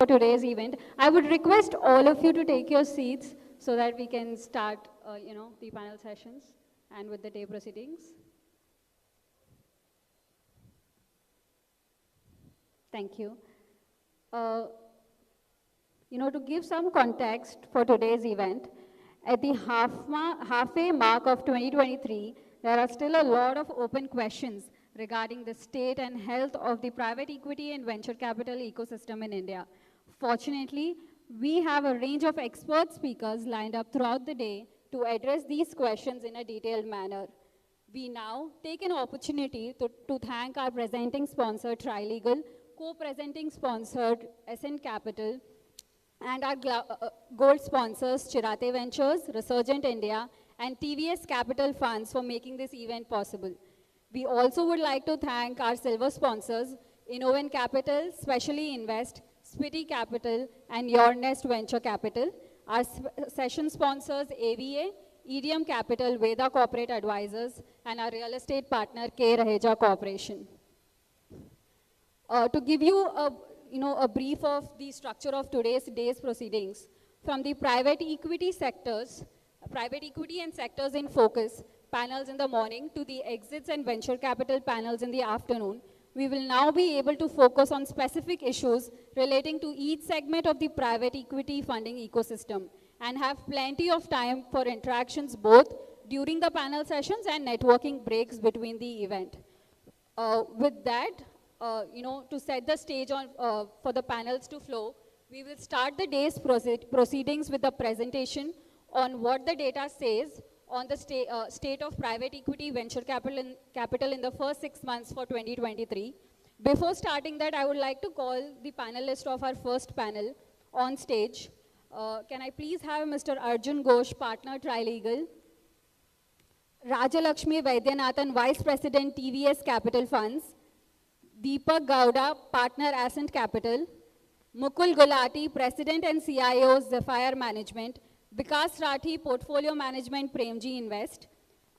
for today's event. I would request all of you to take your seats so that we can start, the panel sessions and with the day proceedings. Thank you. To give some context for today's event, at the halfway mark of 2023, there are still a lot of open questions regarding the state and health of the private equity and venture capital ecosystem in India. Fortunately, we have a range of expert speakers lined up throughout the day to address these questions in a detailed manner. We now take an opportunity to thank our presenting sponsor, Trilegal, co-presenting sponsor, Ascent Capital, and our gold sponsors, Chirate Ventures, Resurgent India, and TVS Capital Funds for making this event possible. We also would like to thank our silver sponsors, Innovent Capital, Specially Invest, Spiti Capital, and Your Nest Venture Capital. Our session sponsors, AVA, EDM Capital, Veda Corporate Advisors, and our real estate partner, K. Raheja Corporation. To give you a brief of the structure of today's day's proceedings, from the private equity and sectors in focus panels in the morning to the exits and venture capital panels in the afternoon, we will now be able to focus on specific issues relating to each segment of the private equity funding ecosystem and have plenty of time for interactions both during the panel sessions and networking breaks between the event. With that, to set the stage for the panels to flow, we will start the day's proceedings with a presentation on what the data says on the state of private equity venture capital in the first 6 months for 2023. Before starting that, I would like to call the panelists of our first panel on stage. Can I please have Mr. Arjun Ghosh, partner, Trilegal; Rajalakshmi Vaidyanathan, Vice President, TVS Capital Funds; Deepak Gowda, partner, Ascent Capital; Mukul Gulati, President and CIO, Zephyr Management; Vikas Rathi, Portfolio Management, Premji Invest;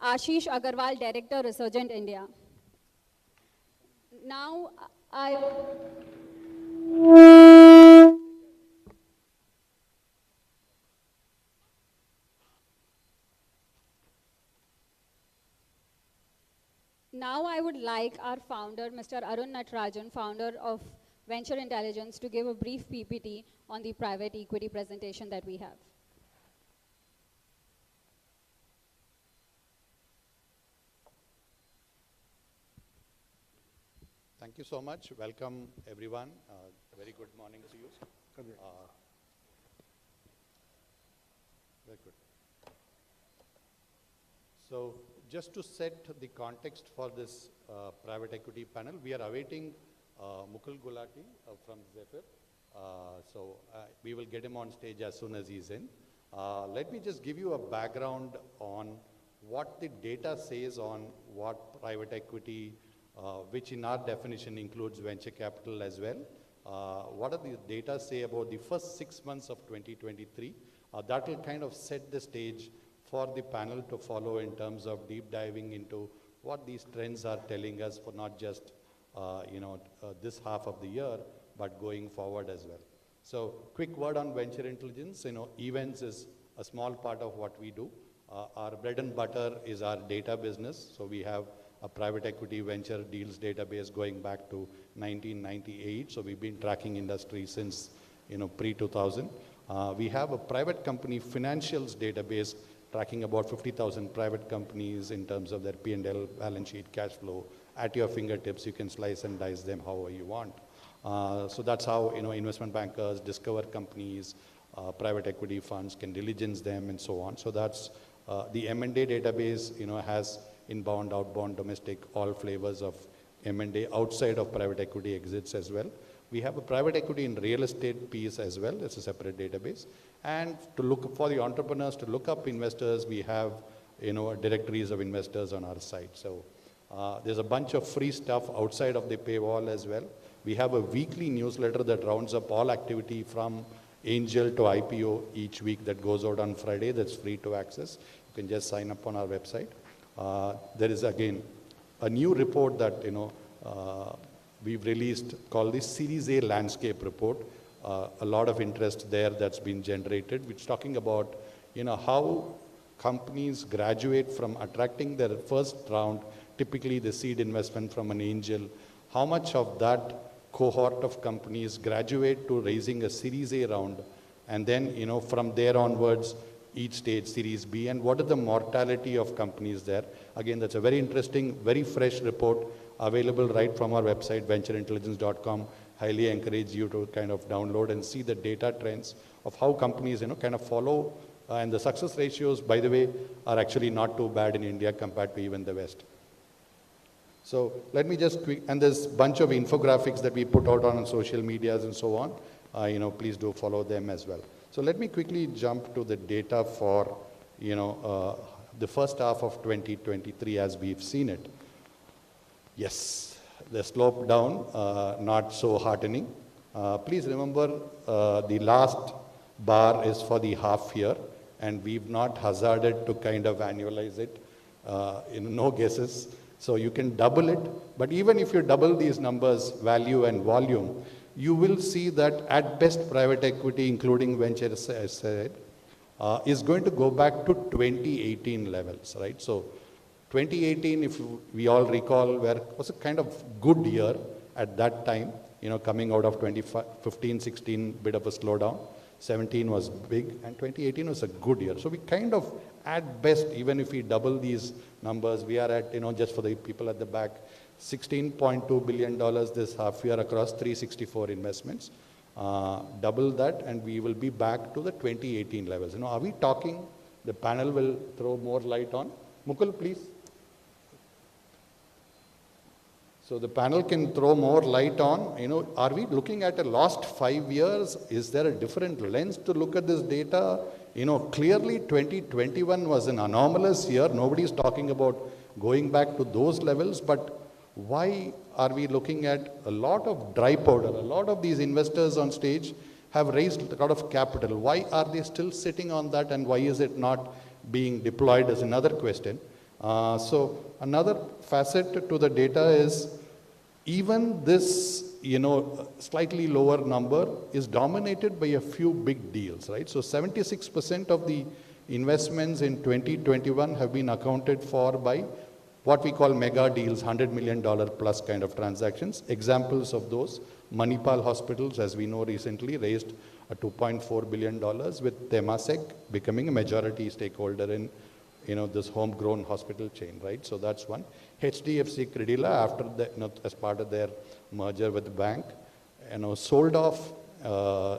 Ashish Agarwal, Director, Resurgent India. Now I would like our founder, Mr. Arun Natarajan, founder of Venture Intelligence, to give a brief PPT on the private equity presentation that we have. Thank you so much. Welcome, everyone. Very good morning to you. Very good. So, just to set the context for this private equity panel, we are awaiting Mukul Gulati from Zephyr. We will get him on stage as soon as he's in. Let me just give you a background on what the data says on what private equity, which in our definition includes venture capital as well. What are the data say about the first 6 months of 2023? That will kind of set the stage for the panel to follow in terms of deep diving into what these trends are telling us for not just this half of the year, but going forward as well. So, quick word on venture intelligence. Events is a small part of what we do. Our bread and butter is our data business. So, we have a private equity venture deals database going back to 1998. So, we've been tracking industry since pre-2000. We have a private company financials database tracking about 50,000 private companies in terms of their P&L, balance sheet, cash flow. At your fingertips, you can slice and dice them however you want. So that's how investment bankers discover companies, private equity funds can diligence them and so on. So that's the M&A database has inbound, outbound, domestic, all flavors of M&A outside of private equity exits as well. We have a private equity in real estate piece as well. It's a separate database. And to look for the entrepreneurs to look up investors, we have directories of investors on our site. So there's a bunch of free stuff outside of the paywall as well. We have a weekly newsletter that rounds up all activity from angel to IPO each week that goes out on Friday. That's free to access. You can just sign up on our website. There is again a new report that we've released called the Series A Landscape Report. a lot of interest there that's been generated, which is talking about, how companies graduate from attracting their first round, typically the seed investment from an angel, how much of that cohort of companies graduate to raising a Series A round, and then, from there onwards, each stage, Series B, and what is the mortality of companies there. Again, that's a very interesting, very fresh report available right from our website, ventureintelligence.com. Highly encourage you to kind of download and see the data trends of how companies, kind of follow, and the success ratios, by the way, are actually not too bad in India compared to even the West. So let me just and there's a bunch of infographics that we put out on social medias and so on. Please do follow them as well. So let me quickly jump to the data for, the first half of 2023 as we've seen it. Yes, the slope down, not so heartening. Please remember the last bar is for the half year, and we've not hazarded to kind of annualize it. No guesses. So you can double it, but even if you double these numbers, value and volume, you will see that at best private equity, including venture, as I said, is going to go back to 2018 levels, right? So 2018, if we all recall, was a kind of good year at that time, coming out of 2015, 16, bit of a slowdown. 17 was big, and 2018 was a good year. So we kind of, at best, even if we double these numbers, we are at, just for the people at the back, $16.2 billion this half year across 364 investments. Double that, and we will be back to the 2018 levels. Are we talking, the panel will throw more light on? Mukul, please. So the panel can throw more light on, are we looking at the last 5 years? Is there a different lens to look at this data? Clearly 2021 was an anomalous year. Nobody's talking about going back to those levels, but why are we looking at a lot of dry powder? A lot of these investors on stage have raised a lot of capital. Why are they still sitting on that, and why is it not being deployed is another question. So another facet to the data is even this, slightly lower number is dominated by a few big deals, right? So 76% of the investments in 2021 have been accounted for by what we call mega deals, $100 million plus kind of transactions. Examples of those, Manipal Hospitals, as we know, recently raised a $2.4 billion with Temasek becoming a majority stakeholder in this homegrown hospital chain, right? So that's one. HDFC Credila, after the, as part of their merger with the bank, sold off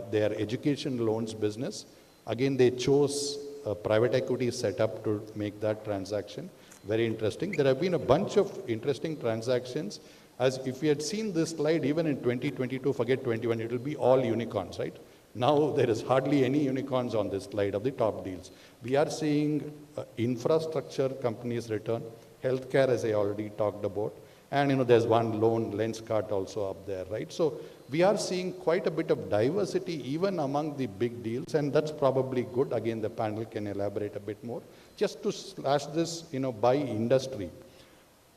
their education loans business. Again, they chose a private equity setup to make that transaction. Very interesting. There have been a bunch of interesting transactions. As if we had seen this slide even in 2022, forget 21, it will be all unicorns, right? Now there is hardly any unicorns on this slide of the top deals. We are seeing infrastructure companies return, healthcare as I already talked about, and there's one loan, Lenskart also up there, right? So we are seeing quite a bit of diversity even among the big deals, and that's probably good. Again, the panel can elaborate a bit more. Just to slash this, by industry.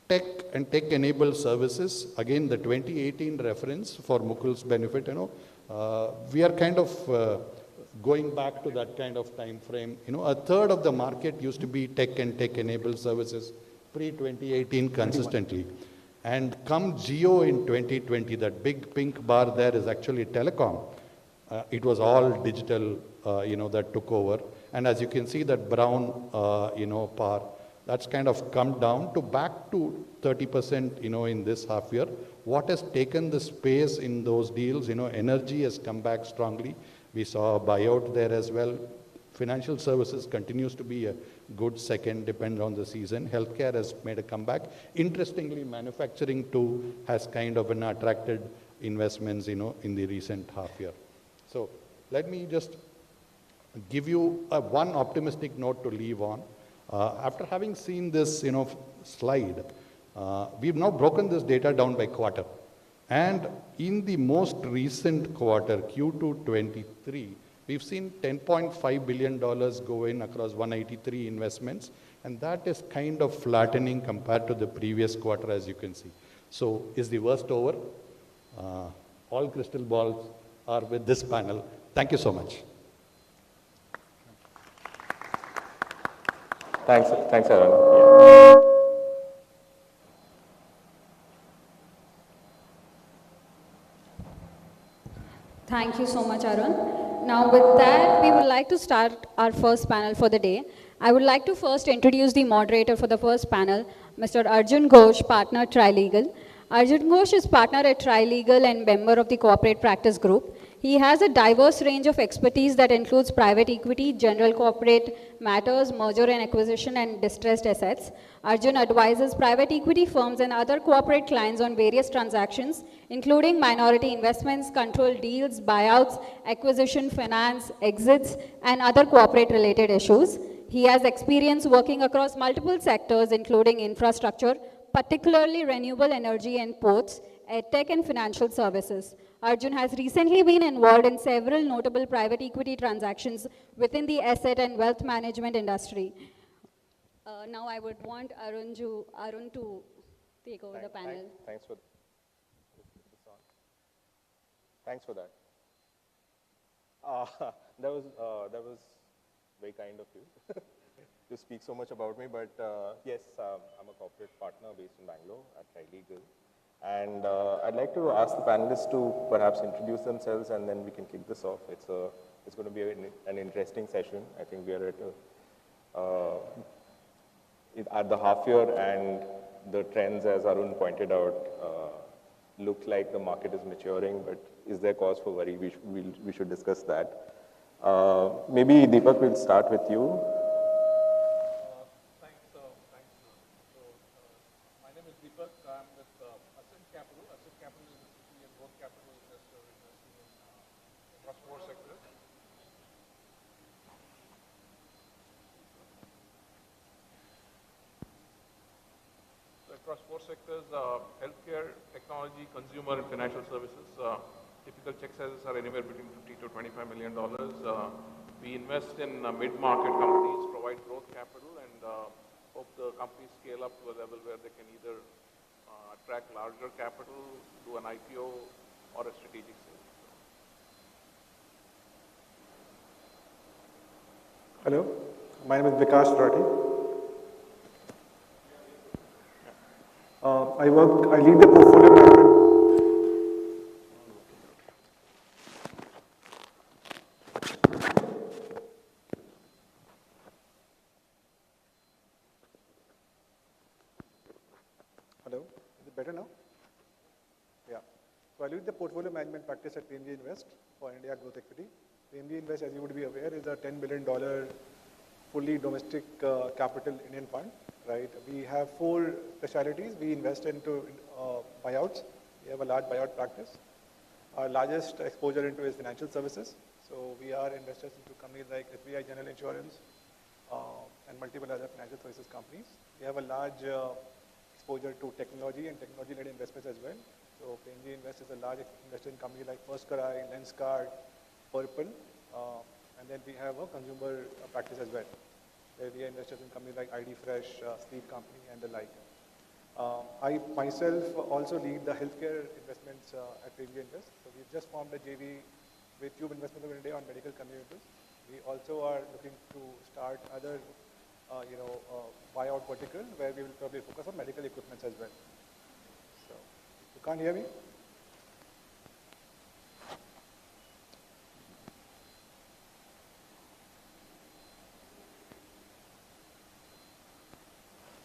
Tech and tech-enabled services, again, the 2018 reference for Mukul's benefit, we are kind of going back to that kind of time frame. A third of the market used to be tech and tech-enabled services pre-2018 consistently. And come Geo in 2020, that big pink bar there is actually telecom. It was all digital, that took over. And as you can see, that brown, bar, that's kind of come down to back to 30%, in this half year. What has taken the space in those deals? Energy has come back strongly. We saw a buyout there as well. Financial services continues to be a good second, depending on the season. Healthcare has made a comeback. Interestingly, manufacturing too has kind of attracted investments, in the recent half year. So let me just give you one optimistic note to leave on. After having seen this, slide, we've now broken this data down by quarter. And in the most recent quarter, Q2 23, we've seen $10.5 billion go in across 183 investments. And that is kind of flattening compared to the previous quarter, as you can see. So is the worst over? All crystal balls or with this panel. Thank you so much. Thanks, Arun. Thank you so much, Arun. Now, with that, we would like to start our first panel for the day. I would like to first introduce the moderator for the first panel, Mr. Arjun Ghosh, partner Trilegal. Arjun Ghosh is partner at Trilegal and member of the corporate practice group. He has a diverse range of expertise that includes private equity, general corporate matters, merger and acquisition, and distressed assets. Arjun advises private equity firms and other corporate clients on various transactions, including minority investments, controlled deals, buyouts, acquisition, finance, exits, and other corporate-related issues. He has experience working across multiple sectors, including infrastructure, particularly renewable energy and ports, tech and financial services. Arjun has recently been involved in several notable private equity transactions within the asset and wealth management industry. Now I would want Arun to take over the panel. Thanks for that. That was very kind of you to speak so much about me. But yes, I'm a corporate partner based in Bangalore at Trilegal. And I'd like to ask the panelists to perhaps introduce themselves, and then we can kick this off. It's going to be an interesting session. I think we are at the half year, and the trends, as Arun pointed out, look like the market is maturing, but is there cause for worry? We should discuss that. Maybe Deepak, we'll start with you. My name is Deepak. I'm with Ascent Capital. Ascent Capital is essentially a growth capital investor investing in across four sectors. Across four sectors, healthcare, technology, consumer, and financial services. Typical check sizes are anywhere between $50 to $25 million. We invest in mid-market companies, provide growth capital, and hope the companies scale up to a level where they can either attract larger capital, do an IPO, or a strategic sale. Hello, my name is Vikas Rathi. I lead the portfolio management. Hello, is it better now? Yeah. So I lead the portfolio management practice at PMG Invest for India Growth Equity. PMG Invest, as you would be aware, is a $10 billion fully domestic capital Indian fund, right? We have four specialties. We invest into buyouts. We have a large buyout practice. Our largest exposure into is financial services. So we are investors into companies like SBI General Insurance and multiple other financial services companies. We have a large exposure to technology and technology-led investments as well. So PNG Invest is a large investor in companies like FirstCry, Lenskart, Purple, and then we have a consumer practice as well, where we are investors in companies like ID Fresh, Sleep Company, and the like. I myself also lead the healthcare investments at PNG Invest. So we've just formed a JV with Tube Investments of India on medical conveniences. We also are looking to start other buyout vertical where we will probably focus on medical equipment as well. So, you can't hear me?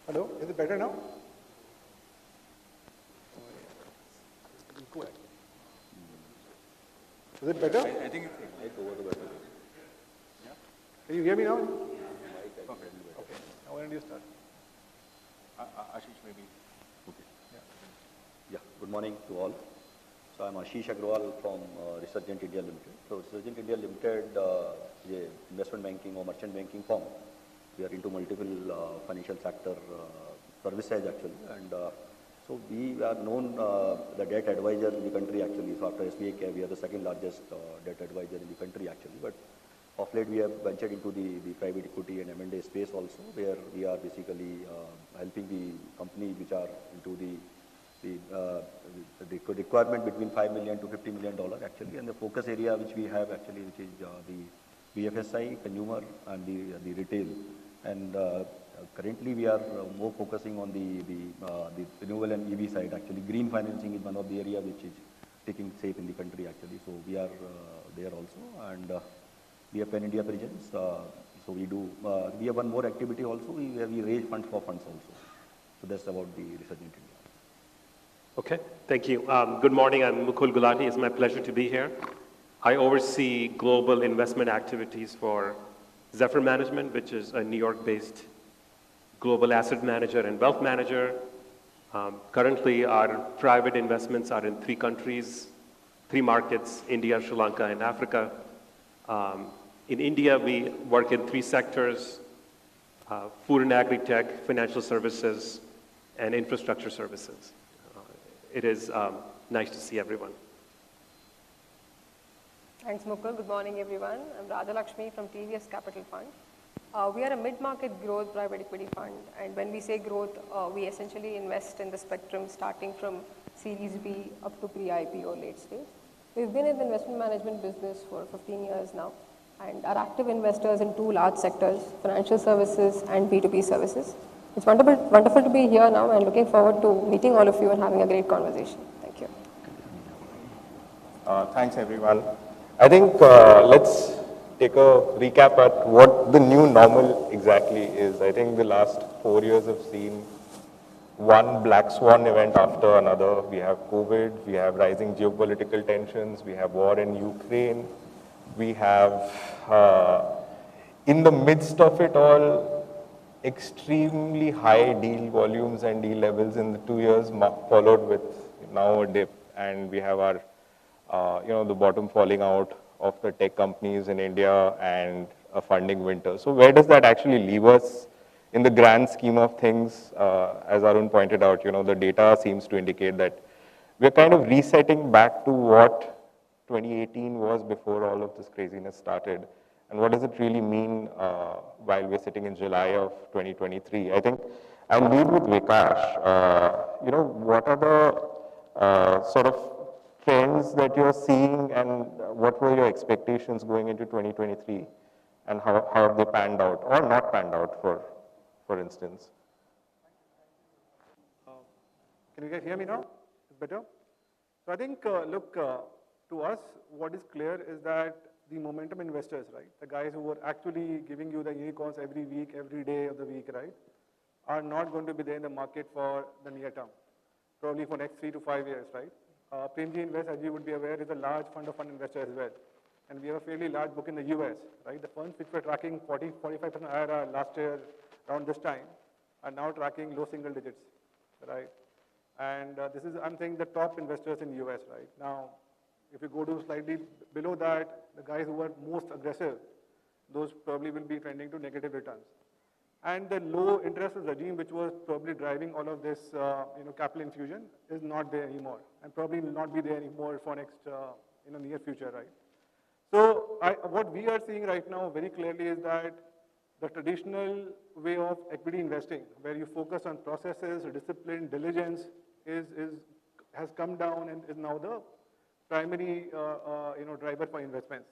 Hello, is it better now? Is it better? I think it's over the better. Can you hear me now? Okay. Now when do you start? Ashish, maybe. Okay. Yeah, good morning to all. So I'm Ashish Agrawal from Resurgent India Limited. So Resurgent India Limited is a investment banking or merchant banking firm. We are into multiple financial sector services actually, and so we are known the debt advisor in the country actually. So after SBI, we are the second largest debt advisor in the country actually. But of late, we have ventured into the private equity and M&A space also, where we are basically helping the companies which are into the the requirement between $5 million to $50 million actually, and the focus area which we have actually, which is the BFSI, consumer, and the retail. And currently we are more focusing on the renewable and EV side actually. Green financing is one of the area which is taking shape in the country actually. So we are there also, and we have Pan India presence. So we do, we have one more activity also where we raise funds for funds also. So that's about the research in India. Okay, thank you. Good morning, I'm Mukul Gulati. It's my pleasure to be here. I oversee global investment activities for Zephyr Management, which is a New York-based global asset manager and wealth manager. Currently, our private investments are in 3 countries, 3 markets, India, Sri Lanka, and Africa. In India, we work in 3 sectors, food and agri-tech, financial services, and infrastructure services. It is nice to see everyone. Thanks, Mukul. Good morning, everyone. I'm Radha Lakshmi from TVS Capital Fund. We are a mid-market growth private equity fund, and when we say growth, we essentially invest in the spectrum starting from Series B up to pre-IPO late stage. We've been in the investment management business for 15 years now, and are active investors in 2 large sectors, financial services and B2B services. It's wonderful to be here now, and looking forward to meeting all of you and having a great conversation. Thank you. Thanks, everyone. I think let's take a recap at what the new normal exactly is. I think the last 4 years have seen one black swan event after another. We have COVID, we have rising geopolitical tensions, we have war in Ukraine, we have, in the midst of it all, extremely high deal volumes and deal levels in the 2 years, followed with now a dip, and we have our, the bottom falling out of the tech companies in India and a funding winter. So where does that actually leave us in the grand scheme of things? As Arun pointed out, the data seems to indicate that we're kind of resetting back to what 2018 was before all of this craziness started. And what does it really mean while we're sitting in July of 2023? I think I'll lead with Vikash. What are the sort of trends that you're seeing, and what were your expectations going into 2023, and how have they panned out or not panned out, for instance? Can you guys hear me now? It's better? So I think, look, to us, what is clear is that the momentum investors, right, the guys who are actually giving you the unicorns every week, every day of the week, right, are not going to be there in the market for the near term, probably for next 3 to 5 years, right? Premji Invest, as you would be aware, is a large fund of fund investor as well. And we have a fairly large book in the US, right? The funds which were tracking 45% IRR last year around this time are now tracking low single digits, right? And this is, I'm saying, the top investors in the US, right? Now, if you go to slightly below that, the guys who are most aggressive, those probably will be trending to negative returns. And the low interest regime, which was probably driving all of this, capital infusion, is not there anymore, and probably will not be there anymore for next, near future, right? So what we are seeing right now very clearly is that the traditional way of equity investing, where you focus on processes, discipline, diligence, has come down and is now the primary, driver for investments.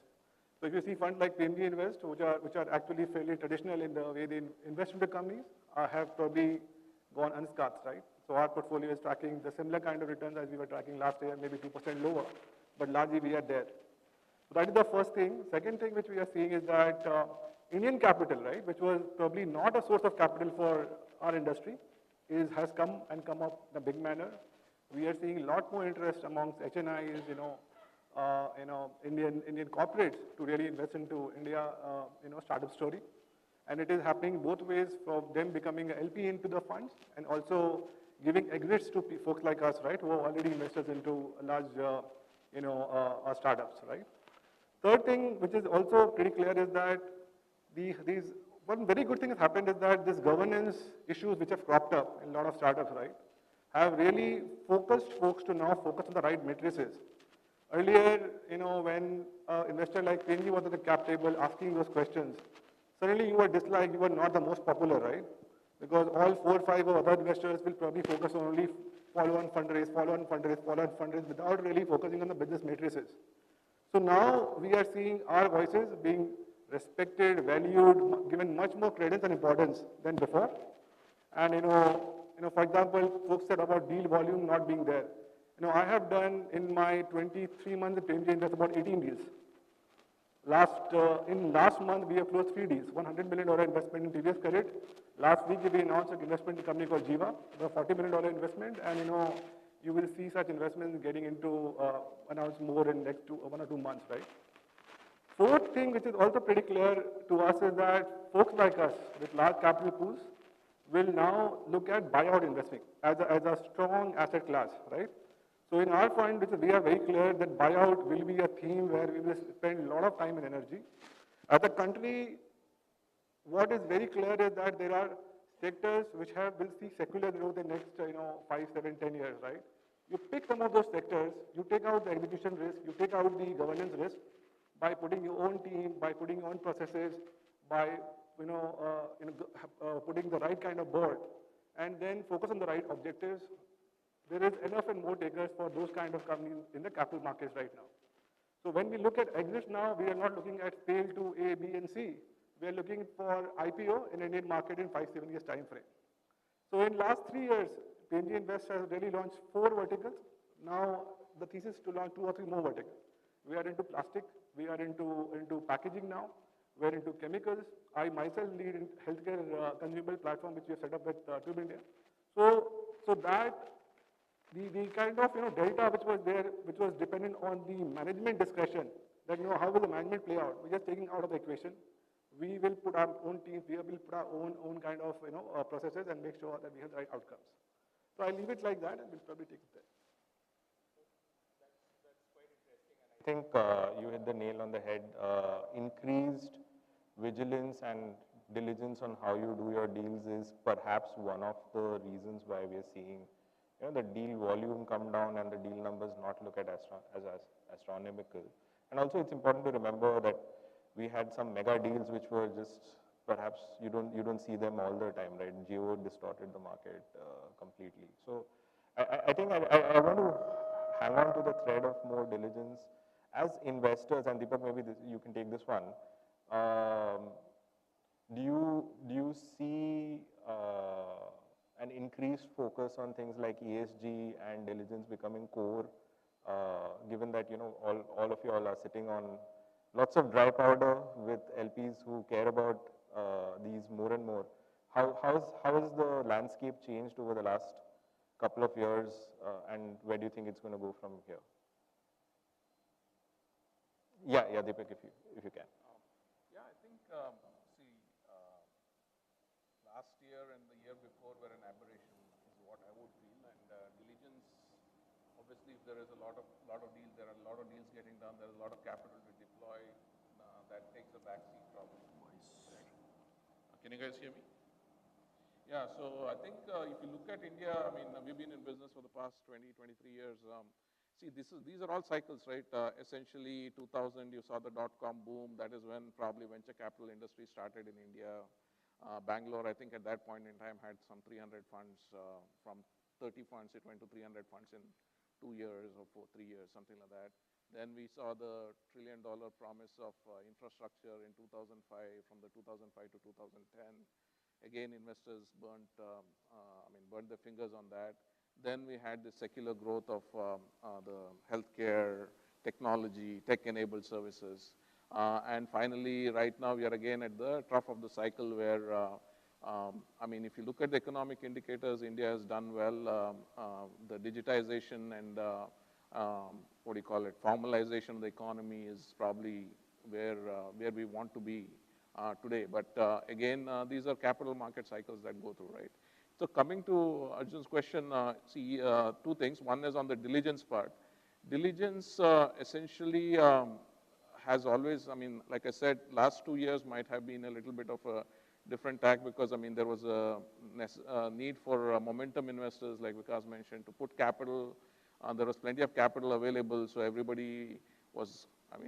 So if you see funds like Premji Invest, which are actually fairly traditional in the way they invest in the companies, have probably gone unscathed, right? So our portfolio is tracking the similar kind of returns as we were tracking last year, maybe 2% lower, but largely we are there. So that is the first thing. Second thing which we are seeing is that Indian capital, right, which was probably not a source of capital for our industry, has come up in a big manner. We are seeing a lot more interest amongst HNIs, Indian corporates to really invest into India, startup story. And it is happening both ways, from them becoming an LP into the funds and also giving exits to folks like us, right, who are already investors into large, startups, right? Third thing, which is also pretty clear, is that one very good thing has happened is that these governance issues which have cropped up in a lot of startups, right, have really focused folks to now focus on the right matrices. Earlier, when an investor like Premji was at the cap table asking those questions, suddenly you were disliked, you were not the most popular, right? Because all 4 or 5 other investors will probably focus on only follow-on fundraise, follow-on fundraise, follow-on fundraise without really focusing on the business matrices. So now we are seeing our voices being respected, valued, given much more credence and importance than before. And for example, folks said about deal volume not being there. I have done in my 23 months at PMG Invest about 18 deals. In last month, we have closed 3 deals, $100 million investment in TVS Credit. Last week, we announced an investment in a company called Jiva, a $40 million investment, and you will see such investments getting into announced more in next 1 or 2 months, right? Fourth thing, which is also pretty clear to us, is that folks like us with large capital pools will now look at buyout investing as a strong asset class, right? So in our fund, we are very clear that buyout will be a theme where we will spend a lot of time and energy. As a country, what is very clear is that there are sectors which will see secular growth in the next 5, 7, 10 years, right? You pick some of those sectors, you take out the execution risk, you take out the governance risk by putting your own team, by putting your own processes, by putting the right kind of board, and then focus on the right objectives. There is enough and more takers for those kind of companies in the capital markets right now. So when we look at exits now, we are not looking at sale to A, B, and C. We are looking for IPO in Indian market in 5, 7 years time frame. So in last 3 years, PNG Invest has really launched 4 verticals. Now the thesis is to launch 2 or 3 more verticals. We are into plastic, we are into packaging now, we are into chemicals. I myself lead in healthcare consumable platform which we have set up with Tube India. So that the kind of delta which was there, which was dependent on the management discretion, that how will the management play out, we're just taking out of the equation. We will put our own teams, we will put our own kind of processes and make sure that we have the right outcomes. So I leave it like that and we'll probably take it there. I think you hit the nail on the head. Increased vigilance and diligence on how you do your deals is perhaps one of the reasons why we are seeing the deal volume come down and the deal numbers not look at as astronomical. And also it's important to remember that we had some mega deals which were just perhaps you don't see them all the time, right? Geo distorted the market completely. So I think I want to hang on to the thread of more diligence as investors, and Deepak, maybe you can take this one. Do you see an increased focus on things like ESG and diligence becoming core, given that all of you all are sitting on lots of dry powder with LPs who care about these more and more? How has the landscape changed over the last couple of years, and where do you think it's going to go from here? Yeah, Deepak, if you can. Yeah, I think, last year and the year before were an aberration, is what I would feel. And diligence, obviously, if there is a lot of deals, there are a lot of deals getting done, there is a lot of capital to deploy, that takes a backseat problem. Can you guys hear me? Yeah, so I think if you look at India, I mean, we've been in business for the past 20, 23 years. See, these are all cycles, right? Essentially, 2000, you saw the dot-com boom. That is when probably venture capital industry started in India. Bangalore, I think at that point in time, had some 300 funds. From 30 funds, it went to 300 funds in 2 years or 3 years, something like that. Then we saw the $1 trillion promise of infrastructure in 2005, from the 2005 to 2010. Again, investors burnt their fingers on that. Then we had the secular growth of the healthcare, technology, tech-enabled services. And finally, right now, we are again at the trough of the cycle where, if you look at the economic indicators, India has done well. The digitization and formalization of the economy is probably where we want to be today. But again, these are capital market cycles that go through, right? So coming to Arjun's question, 2 things. One is on the diligence part. Diligence essentially has always, like I said, last 2 years might have been a little bit of a different tack because, there was a need for momentum investors, like Vikas mentioned, to put capital. There was plenty of capital available, so everybody was,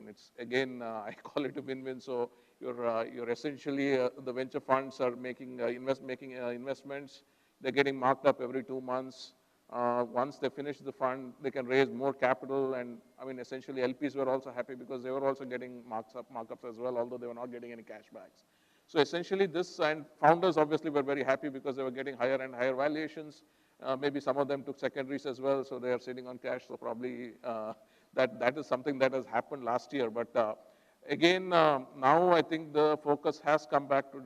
it's again, I call it a win-win. So you're essentially, the venture funds are making investments. They're getting marked up every 2 months. Once they finish the fund, they can raise more capital, and I mean, essentially LPs were also happy because they were also getting markups as well, although they were not getting any cashbacks. So essentially this, and founders obviously were very happy because they were getting higher and higher valuations. Maybe some of them took secondaries as well, so they are sitting on cash, so probably that is something that has happened last year. But again, now I think the focus has come back to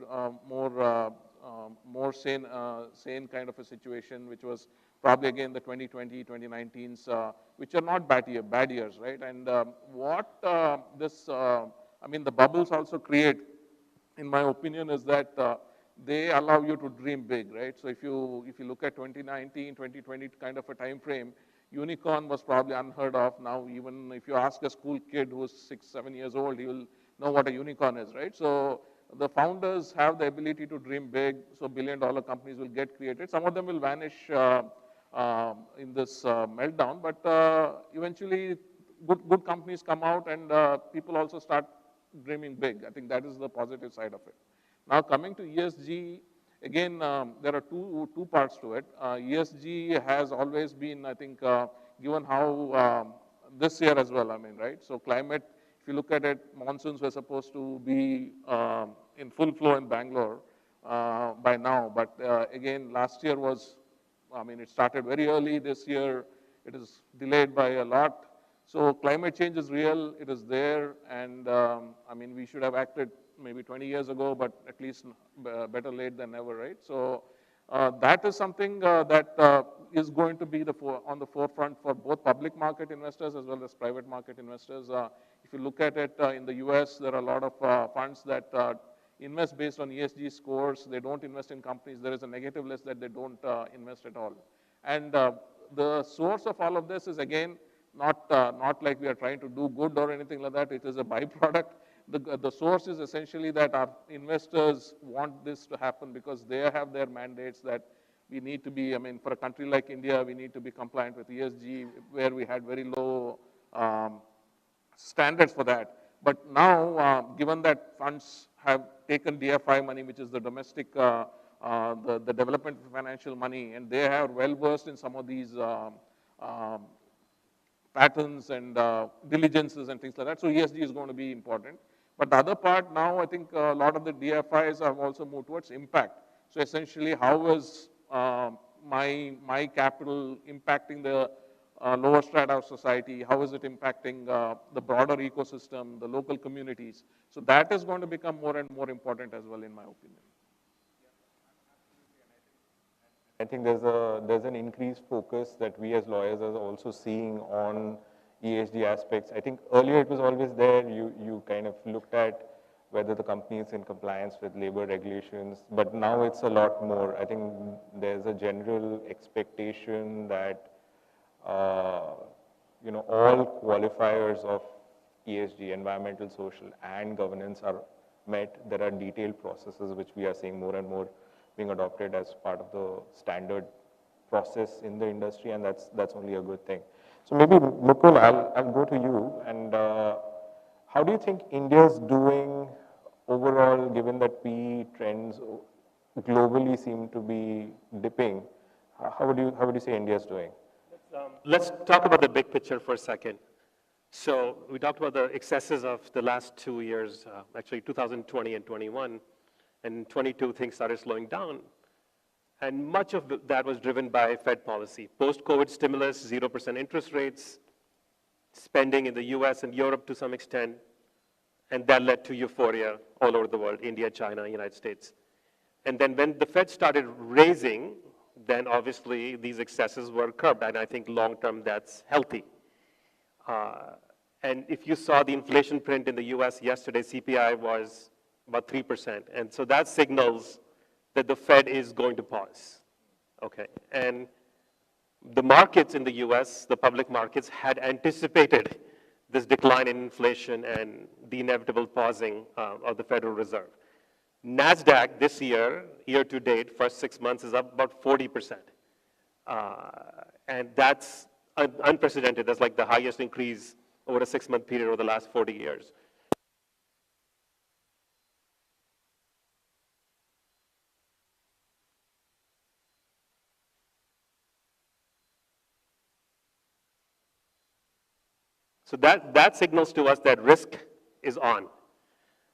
more sane kind of a situation, which was probably again the 2020, 2019s, which are not bad years, right? And I mean, the bubbles also create, in my opinion, is that they allow you to dream big, right? So if you look at 2019, 2020 kind of a time frame, unicorn was probably unheard of. Now, even if you ask a school kid who's 6, 7 years old, he will know what a unicorn is, right? So the founders have the ability to dream big, so billion-dollar companies will get created. Some of them will vanish in this meltdown, but eventually good companies come out, and people also start dreaming big. I think that is the positive side of it. Now coming to ESG, again, there are two parts to it. ESG has always been, I think, given how this year as well, I mean, right? So climate, if you look at it, monsoons were supposed to be in full flow in Bangalore by now, but again, last year was, I mean, it started very early. This year, it is delayed by a lot. So climate change is real, it is there, and I mean, we should have acted maybe 20 years ago, but at least better late than never, right? So that is something that is going to be on the forefront for both public market investors as well as private market investors. If you look at it in the US, there are a lot of funds that invest based on ESG scores. They don't invest in companies. There is a negative list that they don't invest at all. And the source of all of this is, again, not like we are trying to do good or anything like that. It is a byproduct. The source is essentially that our investors want this to happen because they have their mandates that we need to be, I mean, for a country like India, we need to be compliant with ESG, where we had very low standards for that. But now, given that funds have taken DFI money, which is the domestic, the development financial money, and they are well versed in some of these patterns and diligences and things like that. So ESG is going to be important. But the other part now, I think a lot of the DFIs have also moved towards impact. So essentially, how is my capital impacting the lower strata of society? How is it impacting the broader ecosystem, the local communities? So that is going to become more and more important as well, in my opinion. I think there's an increased focus that we as lawyers are also seeing on ESG aspects. I think earlier it was always there. You kind of looked at whether the company is in compliance with labor regulations, but now it's a lot more. I think there's a general expectation that all qualifiers of ESG, environmental, social, and governance are met. There are detailed processes which we are seeing more and more being adopted as part of the standard process in the industry, and that's only a good thing. So maybe, Mukul, I'll go to you, and how do you think India is doing overall, given that PE trends globally seem to be dipping? How would you say India is doing? Let's talk about the big picture for a second. So we talked about the excesses of the last 2 years, actually 2020 and 21. And 22, things started slowing down. And much of that was driven by Fed policy. Post-COVID stimulus, 0% interest rates, spending in the US and Europe to some extent, and that led to euphoria all over the world, India, China, United States. And then when the Fed started raising, then obviously these excesses were curbed, and I think long-term that's healthy. And if you saw the inflation print in the US yesterday, CPI was about 3%. And so that signals that the Fed is going to pause, okay? And the markets in the US, the public markets, had anticipated this decline in inflation and the inevitable pausing of the Federal Reserve. NASDAQ this year, year to date, first 6 months is up about 40%. And that's unprecedented. That's like the highest increase over a 6-month period over the last 40 years. So that signals to us that risk is on.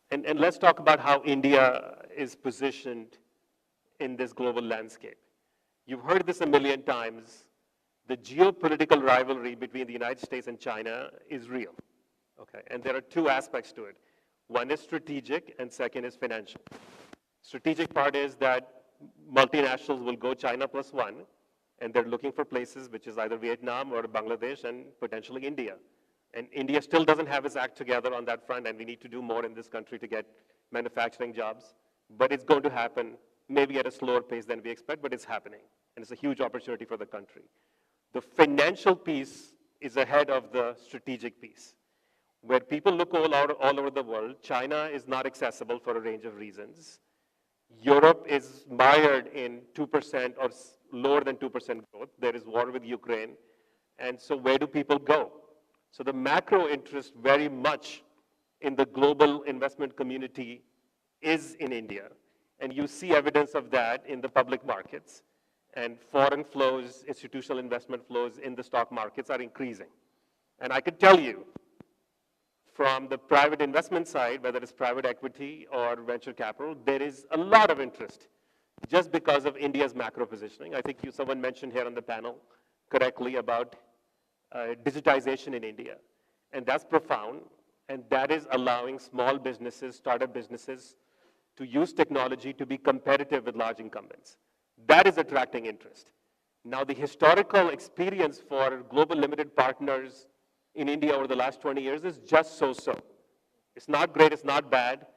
And let's talk about how India is positioned in this global landscape. You've heard this a million times. The geopolitical rivalry between the United States and China is real, okay? And there are two aspects to it. One is strategic, and second is financial. Strategic part is that multinationals will go China plus one, and they're looking for places which is either Vietnam or Bangladesh and potentially India. And India still doesn't have its act together on that front, and we need to do more in this country to get manufacturing jobs. But it's going to happen, maybe at a slower pace than we expect, but it's happening. And it's a huge opportunity for the country. The financial piece is ahead of the strategic piece. Where people look all over the world, China is not accessible for a range of reasons. Europe is mired in 2% or lower than 2% growth. There is war with Ukraine. And so where do people go? So the macro interest very much in the global investment community is in India. And you see evidence of that in the public markets. And foreign flows, institutional investment flows in the stock markets are increasing. And I could tell you, from the private investment side, whether it's private equity or venture capital, there is a lot of interest just because of India's macro positioning. I think someone mentioned here on the panel correctly about digitization in India. And that's profound. And that is allowing small businesses, startup businesses, to use technology to be competitive with large incumbents. That is attracting interest. Now, the historical experience for global limited partners in India over the last 20 years is just so-so. It's not great, it's not bad,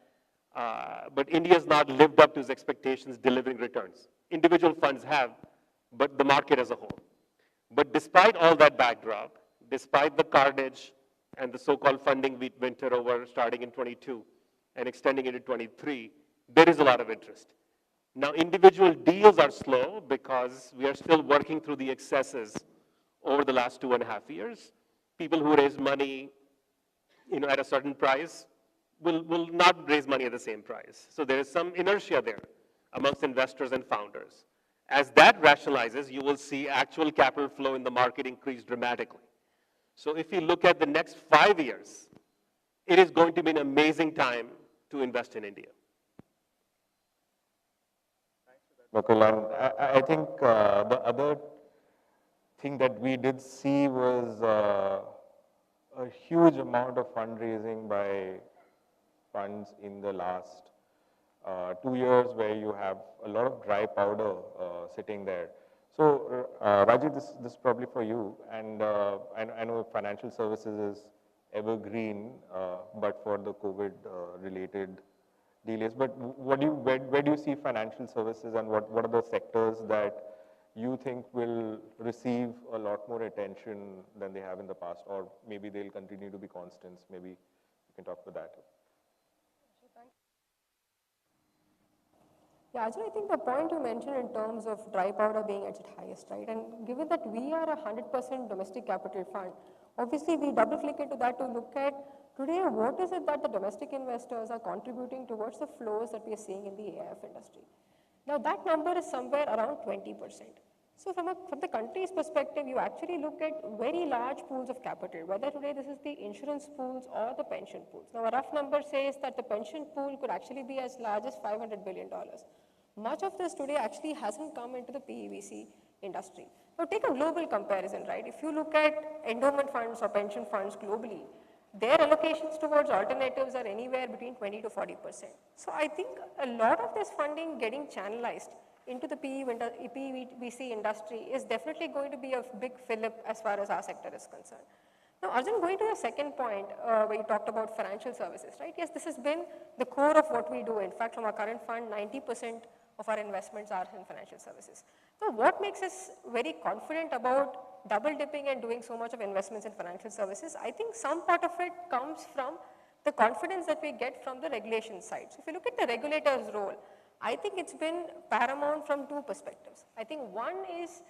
but India has not lived up to its expectations delivering returns. Individual funds have, but the market as a whole. But despite all that backdrop, despite the carnage and the so-called funding winter over starting in 22 and extending into 23, there is a lot of interest. Now, individual deals are slow because we are still working through the excesses over the last 2.5 years. People who raise money, at a certain price will not raise money at the same price. So there is some inertia there amongst investors and founders. As that rationalizes, you will see actual capital flow in the market increase dramatically. So if you look at the next 5 years, it is going to be an amazing time to invest in India. Mukul, and I think the other thing that we did see was a huge amount of fundraising by funds in the last 2 years, where you have a lot of dry powder sitting there. So, Rajiv, this is probably for you, and I know financial services is evergreen, but for the COVID related delays. But where do you see financial services, and what are the sectors that you think will receive a lot more attention than they have in the past, or maybe they'll continue to be constants? Maybe you can talk about that. Yeah, Ajay, I think the point you mentioned in terms of dry powder being at its highest, right? And given that we are a 100% domestic capital fund, obviously we double click into that to look at today what is it that the domestic investors are contributing towards the flows that we are seeing in the AIF industry. Now that number is somewhere around 20%. So from the country's perspective, you actually look at very large pools of capital, whether today this is the insurance pools or the pension pools. Now a rough number says that the pension pool could actually be as large as $500 billion. Much of this today actually hasn't come into the PEVC industry. Now take a global comparison, right? If you look at endowment funds or pension funds globally, their allocations towards alternatives are anywhere between 20 to 40%. So I think a lot of this funding getting channelized into the PEVC industry is definitely going to be a big fillip as far as our sector is concerned. Now, Arjun, going to your second point, where you talked about financial services, right? Yes, this has been the core of what we do. In fact, from our current fund, 90% of our investments are in financial services. So what makes us very confident about double dipping and doing so much of investments in financial services? I think some part of it comes from the confidence that we get from the regulation side. So if you look at the regulator's role, I think it's been paramount from two perspectives. I think one is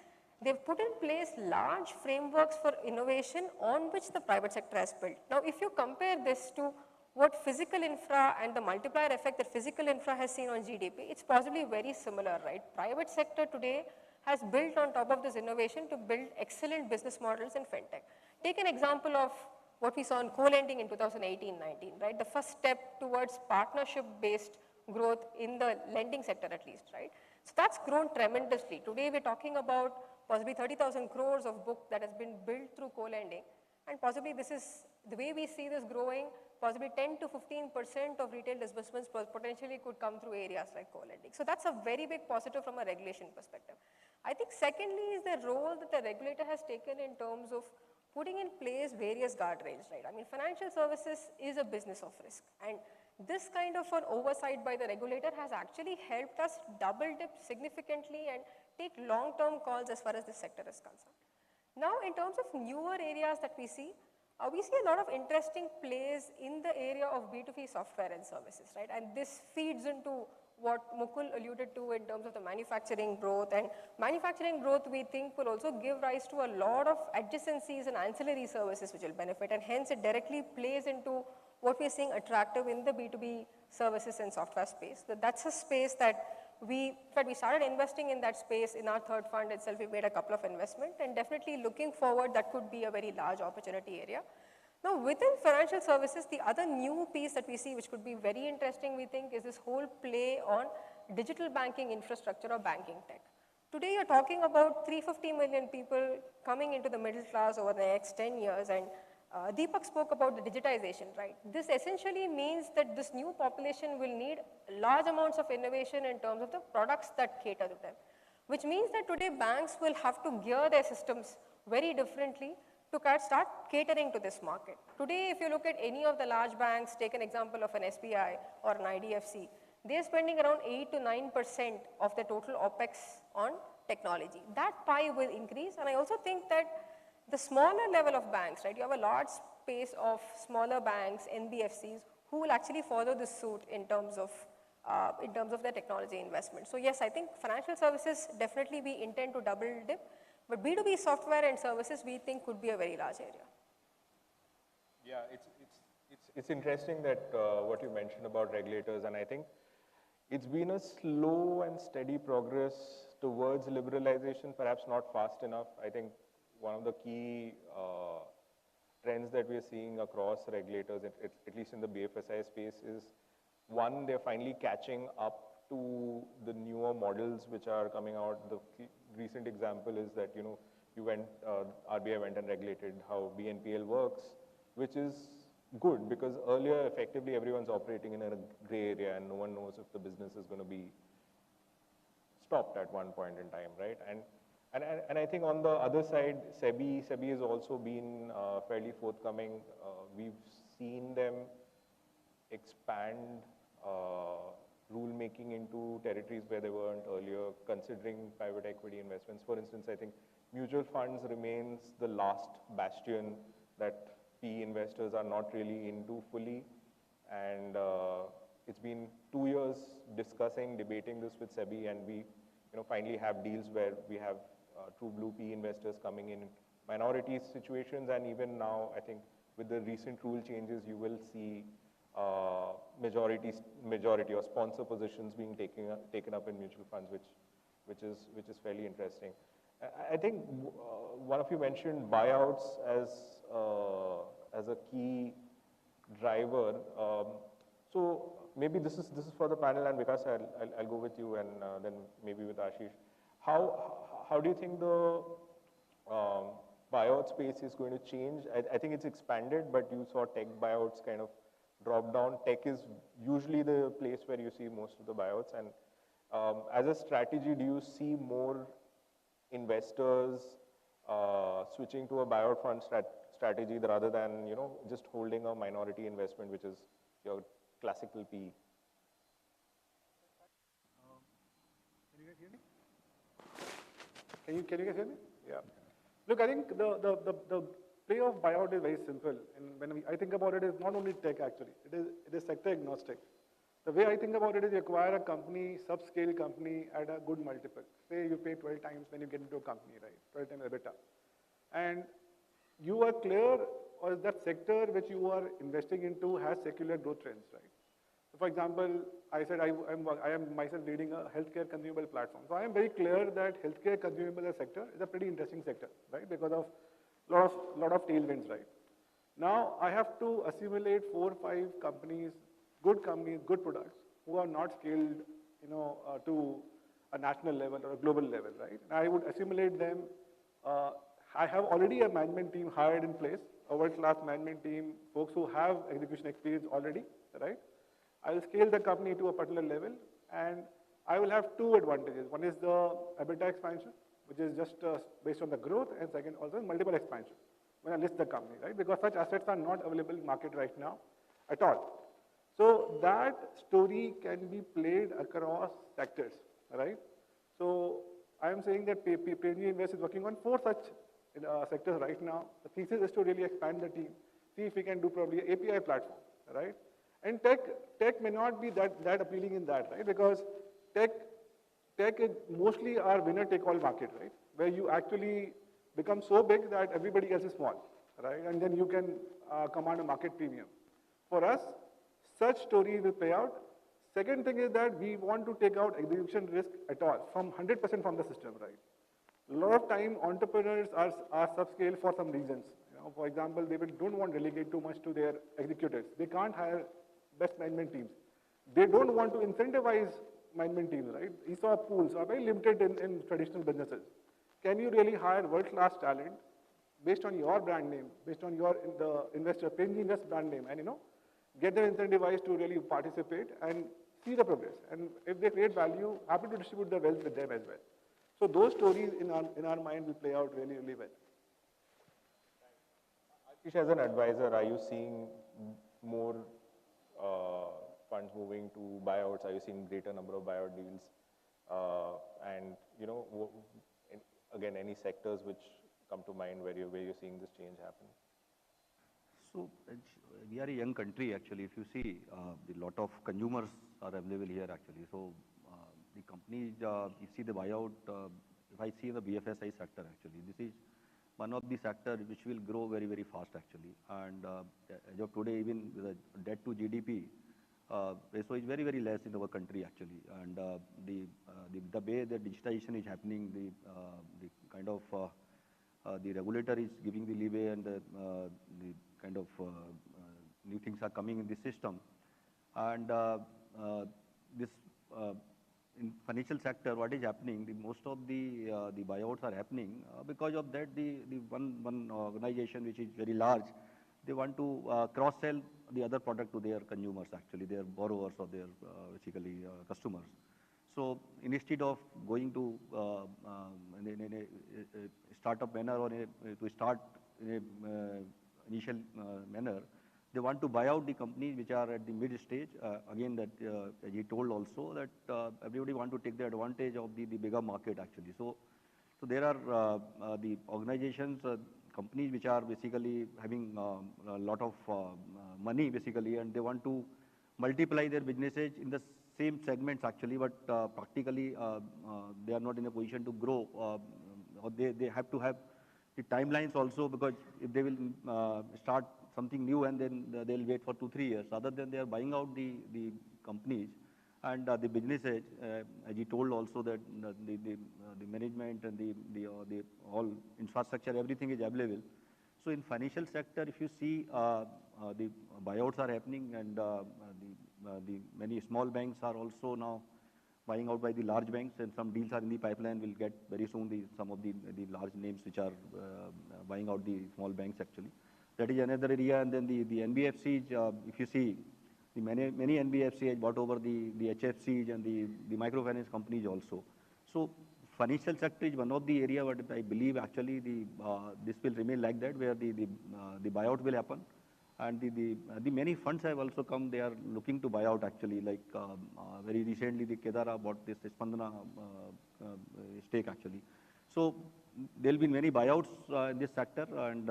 they've put in place large frameworks for innovation on which the private sector has built. Now, if you compare this to what physical infra and the multiplier effect that physical infra has seen on GDP, it's possibly very similar, right? Private sector today has built on top of this innovation to build excellent business models in fintech. Take an example of what we saw in co-lending in 2018-19, right? The first step towards partnership-based growth in the lending sector at least, right? So that's grown tremendously. Today we're talking about possibly 30,000 crores of book that has been built through co-lending, and possibly this is, the way we see this growing, possibly 10 to 15% of retail disbursements potentially could come through areas like co-lending. So that's a very big positive from a regulation perspective. I think secondly is the role that the regulator has taken in terms of putting in place various guardrails, right? I mean, financial services is a business of risk, and this kind of an oversight by the regulator has actually helped us double dip significantly and take long-term calls as far as this sector is concerned. Now, in terms of newer areas that we see a lot of interesting plays in the area of B2B software and services, right? And this feeds into what Mukul alluded to in terms of the manufacturing growth. And manufacturing growth, we think, will also give rise to a lot of adjacencies and ancillary services which will benefit. And hence, it directly plays into what we're seeing attractive in the B2B services and software space. That's a space that in fact, we started investing in that space in our third fund itself. We made a couple of investments, and definitely looking forward, that could be a very large opportunity area. Now, within financial services, the other new piece that we see, which could be very interesting, we think, is this whole play on digital banking infrastructure or banking tech. Today, you're talking about 350 million people coming into the middle class over the next 10 years, and Deepak spoke about the digitization, right? This essentially means that this new population will need large amounts of innovation in terms of the products that cater to them, which means that today banks will have to gear their systems very differently to start catering to this market. Today, if you look at any of the large banks, take an example of an SBI or an IDFC, they're spending around 8 to 9% of the total OPEX on technology. That pie will increase, and I also think that the smaller level of banks, right, you have a large space of smaller banks, NBFCs, who will actually follow this suit in terms of their technology investment. So yes, I think financial services, definitely we intend to double dip, but B2B software and services we think could be a very large area. Yeah, it's interesting that what you mentioned about regulators, and I think it's been a slow and steady progress towards liberalization, perhaps not fast enough. I think one of the key trends that we are seeing across regulators, at least in the BFSI space, is one, they're finally catching up to the newer models which are coming out. The recent example is that, RBI went and regulated how BNPL works, which is good because earlier effectively everyone's operating in a gray area and no one knows if the business is going to be stopped at one point in time, right? And I think on the other side, SEBI has also been fairly forthcoming. We've seen them expand rulemaking into territories where they weren't earlier, considering private equity investments. For instance, I think mutual funds remains the last bastion that PE investors are not really into fully. And it's been 2 years debating this with SEBI, and we finally have deals where we have true blue PE investors coming in minority situations, and even now, I think with the recent rule changes, you will see majority or sponsor positions being taken up in mutual funds, which is fairly interesting. I think one of you mentioned buyouts as a key driver. So maybe this is for the panel, and Vikas, I'll go with you, and then maybe with Ashish. How do you think the buyout space is going to change? I think it's expanded, but you saw tech buyouts kind of drop down. Tech is usually the place where you see most of the buyouts. And as a strategy, do you see more investors switching to a buyout fund strategy rather than just holding a minority investment, which is your classical PE? Can you guys hear me? Can you guys hear me? Yeah. Look, I think the play of buyout is very simple. And when I think about it, it's not only tech actually. It is sector agnostic. The way I think about it is you acquire a company, subscale company at a good multiple. Say you pay 12 times when you get into a company, right? 12 times EBITDA. And you are clear, or that sector which you are investing into has secular growth trends, right? So for example, I said I am myself leading a healthcare consumable platform. So I am very clear that healthcare consumable sector is a pretty interesting sector, right? Because of lot of tailwinds, right? Now I have to assimilate 4 or 5 companies, good products, who are not scaled, to a national level or a global level, right? And I would assimilate them. I have already a management team hired in place, a world-class management team, folks who have execution experience already, right? I will scale the company to a particular level, and I will have 2 advantages. One is the EBITDA expansion, which is just based on the growth, and second also multiple expansion when I list the company, right? Because such assets are not available in market right now at all. So that story can be played across sectors, right? So I am saying that PNG Invest is working on 4 such sectors right now. The thesis is to really expand the team, see if we can do probably an API platform, right? And tech may not be that appealing in that, right? Because tech is mostly our winner-take-all market, right? Where you actually become so big that everybody else is small, right? And then you can command a market premium. For us, such story will play out. Second thing is that we want to take out execution risk at all, from 100% from the system, right? A lot of time, entrepreneurs are subscale for some reasons. For example, they don't want to delegate too much to their executives. They can't hire best management teams. They don't want to incentivize management teams, right? ESOP pools are very limited in traditional businesses. Can you really hire world-class talent based on your brand name, based on the investor, PNG Invest brand name, and get them incentivized to really participate and see the progress. And if they create value, happy to distribute the wealth with them as well. So those stories in our mind will play out really, really well. Ashish, as an advisor, are you seeing more funds moving to buyouts? Are you seeing greater number of buyout deals? And again, any sectors which come to mind where you're seeing this change happen? So we are a young country actually. If you see, a lot of consumers are available here actually. So the companies, you see the buyout, if I see the BFSI sector actually, this is one of the sector which will grow very, very fast actually. And as of today, even with the debt to GDP, ratio is very, very less in our country actually. And the way the digitization is happening, the kind of the regulator is giving the leeway, and the kind of new things are coming in the system. And this in financial sector, what is happening? Most of the buyouts are happening because of that. The one organization which is very large, they want to cross-sell the other product to their consumers actually, their borrowers or their basically customers. So instead of going to in a startup manner or to start in a initial manner, they want to buy out the companies which are at the mid stage. Again, that as he told also that everybody want to take the advantage of the bigger market actually. So there are the organizations, companies which are basically having a lot of money basically, and they want to multiply their businesses in the same segments actually, but practically they are not in a position to grow, or they have to have the timelines also, because if they will start something new and then they'll wait for 2-3 years, other than they are buying out the companies and the businesses. As he told also that the management and the all infrastructure, everything is available. So in financial sector, if you see the buyouts are happening, and the many small banks are also now buying out by the large banks, and some deals are in the pipeline. We'll get very soon some of the large names which are buying out the small banks actually. That is another area. And then the NBFCs, if you see, the many NBFCs bought over the HFCs and the microfinance companies also. So financial sector is one of the area what I believe actually this will remain like that, where the buyout will happen. And the many funds have also come. They are looking to buy out actually. Like very recently, the Kedara bought this Spandana stake actually. So there will be many buyouts in this sector. And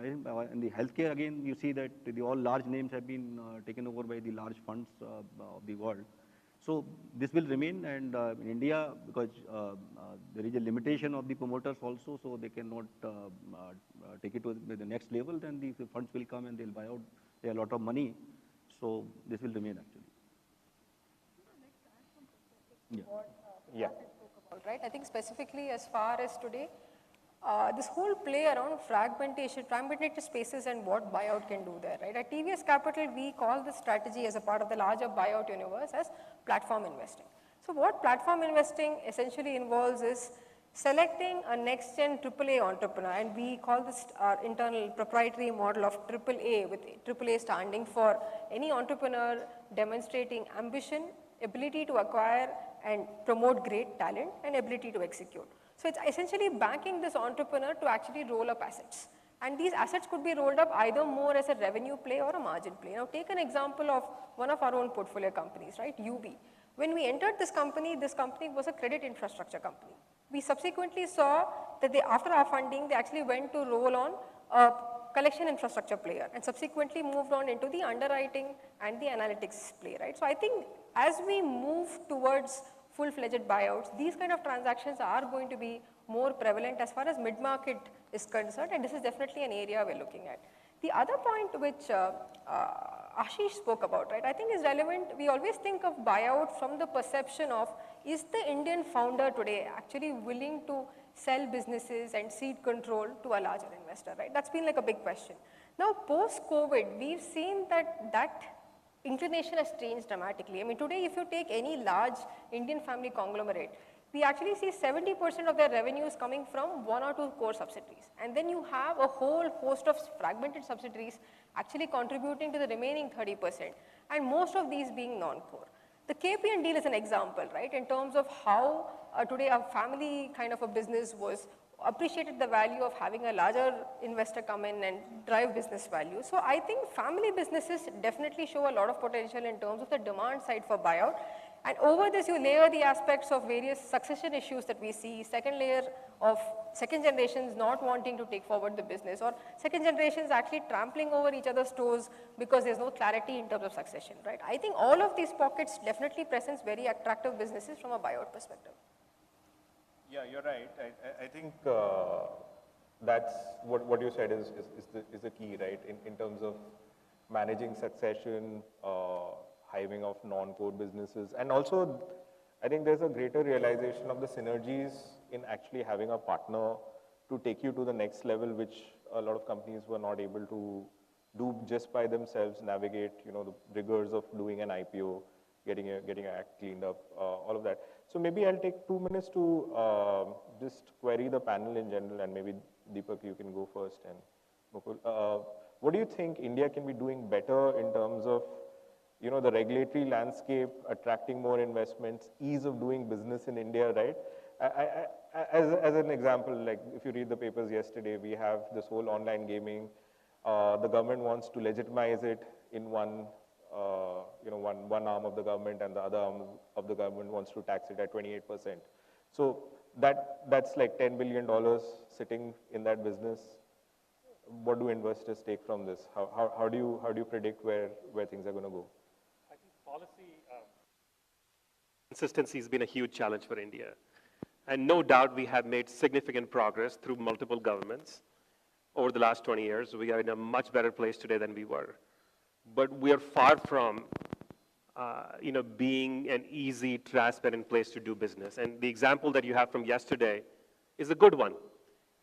in the healthcare again, you see that all large names have been taken over by the large funds of the world. So this will remain. And in India, because there is a limitation of the promoters also, so they cannot take it to the next level, then the funds will come and they'll buy out a lot of money. So this will remain actually. What Spoke about, right? I think specifically as far as today, this whole play around fragmented spaces and what buyout can do there, right? At TVS Capital, we call this strategy as a part of the larger buyout universe as platform investing. So what platform investing essentially involves is selecting a next-gen AAA entrepreneur, and we call this our internal proprietary model of AAA, with AAA standing for any entrepreneur demonstrating ambition, ability to acquire and promote great talent, and ability to execute. So it's essentially banking this entrepreneur to actually roll up assets. And these assets could be rolled up either more as a revenue play or a margin play. Now take an example of one of our own portfolio companies, right, UB. When we entered this company was a credit infrastructure company. We subsequently saw that after our funding, they actually went to roll on a collection infrastructure player and subsequently moved on into the underwriting and the analytics play, right? So I think as we move towards full-fledged buyouts, these kind of transactions are going to be more prevalent as far as mid-market is concerned, and this is definitely an area we're looking at. The other point which Ashish spoke about, right, I think is relevant. We always think of buyout from the perception of, is the Indian founder today actually willing to sell businesses and cede control to a larger investor, right? That's been like a big question. Now, post-COVID, we've seen that inclination has changed dramatically. I mean, today, if you take any large Indian family conglomerate, we actually see 70% of their revenues coming from one or two core subsidiaries. And then you have a whole host of fragmented subsidiaries actually contributing to the remaining 30%, and most of these being non-core. The KPN deal is an example, right, in terms of how today a family kind of a business was appreciated the value of having a larger investor come in and drive business value. So I think family businesses definitely show a lot of potential in terms of the demand side for buyout. And over this, you layer the aspects of various succession issues that we see, second layer of second generations not wanting to take forward the business, or second generations actually trampling over each other's toes because there's no clarity in terms of succession, right? I think all of these pockets definitely presents very attractive businesses from a buyout perspective. Yeah, you're right. I think that's what you said is the key, right? In terms of managing succession, hiving of non-core businesses, and also I think there's a greater realization of the synergies in actually having a partner to take you to the next level, which a lot of companies were not able to do just by themselves, navigate, you know, the rigors of doing an IPO, getting an act cleaned up, all of that. So maybe I'll take 2 minutes to just query the panel in general, and maybe Deepak, you can go first, and Mukul. What do you think India can be doing better in terms of, you know, the regulatory landscape, attracting more investments, ease of doing business in India, right? As an example, like if you read the papers yesterday, we have this whole online gaming. The government wants to legitimize it in one arm of the government, and the other arm of the government wants to tax it at 28%. So that's like $10 billion sitting in that business. What do investors take from this? How do you predict where things are going to go? I think policy consistency has been a huge challenge for India. And no doubt we have made significant progress through multiple governments over the last 20 years. We are in a much better place today than we were. But we are far from being an easy, transparent place to do business. And the example that you have from yesterday is a good one.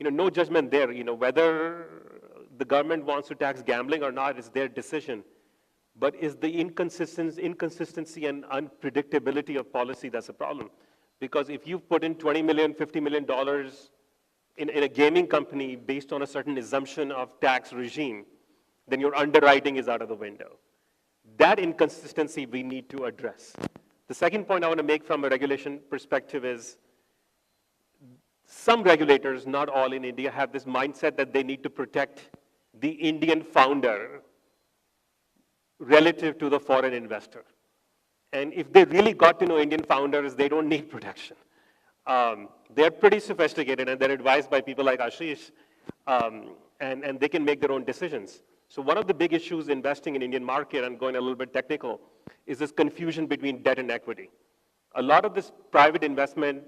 No judgment there. Whether the government wants to tax gambling or not is their decision. But is the inconsistency and unpredictability of policy that's a problem? Because if you put in $20 million, $50 million in a gaming company based on a certain assumption of tax regime, then your underwriting is out of the window. That inconsistency we need to address. The second point I want to make from a regulation perspective is some regulators, not all in India, have this mindset that they need to protect the Indian founder relative to the foreign investor. And if they really got to know Indian founders, they don't need protection. They're pretty sophisticated, and they're advised by people like Ashish, and they can make their own decisions. So one of the big issues investing in Indian market, and going a little bit technical, is this confusion between debt and equity. A lot of this private investment,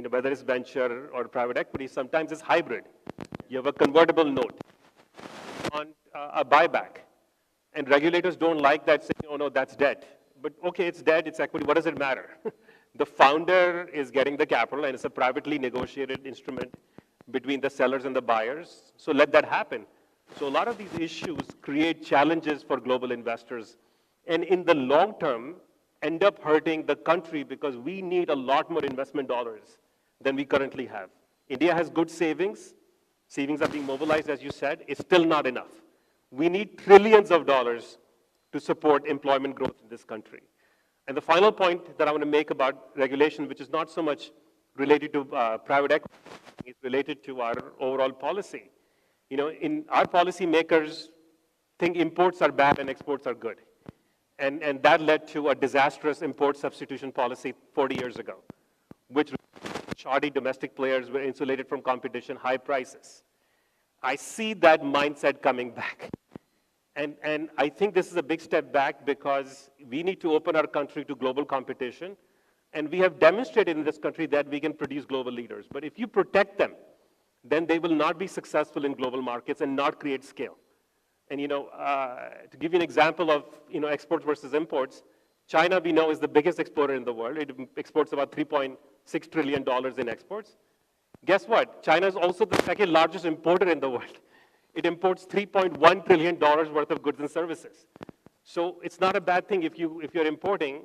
whether it's venture or private equity, sometimes it's hybrid. You have a convertible note on a buyback, and regulators don't like that, saying, oh no, that's debt. But okay, it's debt, it's equity, what does it matter? The founder is getting the capital, and it's a privately negotiated instrument. between the sellers and the buyers. So let that happen. So a lot of these issues create challenges for global investors, and in the long term, end up hurting the country because we need a lot more investment dollars than we currently have. India has good savings. Savings are being mobilized, as you said. It's still not enough. We need trillions of dollars to support employment growth in this country. And the final point that I want to make about regulation, which is not so much related to private equity, it's related to our overall policy. You know, in our policymakers think imports are bad and exports are good. And that led to a disastrous import substitution policy 40 years ago, which shoddy domestic players were insulated from competition, high prices. I see that mindset coming back. And I think this is a big step back because we need to open our country to global competition. And we have demonstrated in this country that we can produce global leaders. But if you protect them, then they will not be successful in global markets and not create scale. And to give you an example of exports versus imports, China, we know, is the biggest exporter in the world. It exports about $3.6 trillion in exports. Guess what? China is also the second largest importer in the world. It imports $3.1 trillion worth of goods and services. So it's not a bad thing if you're importing,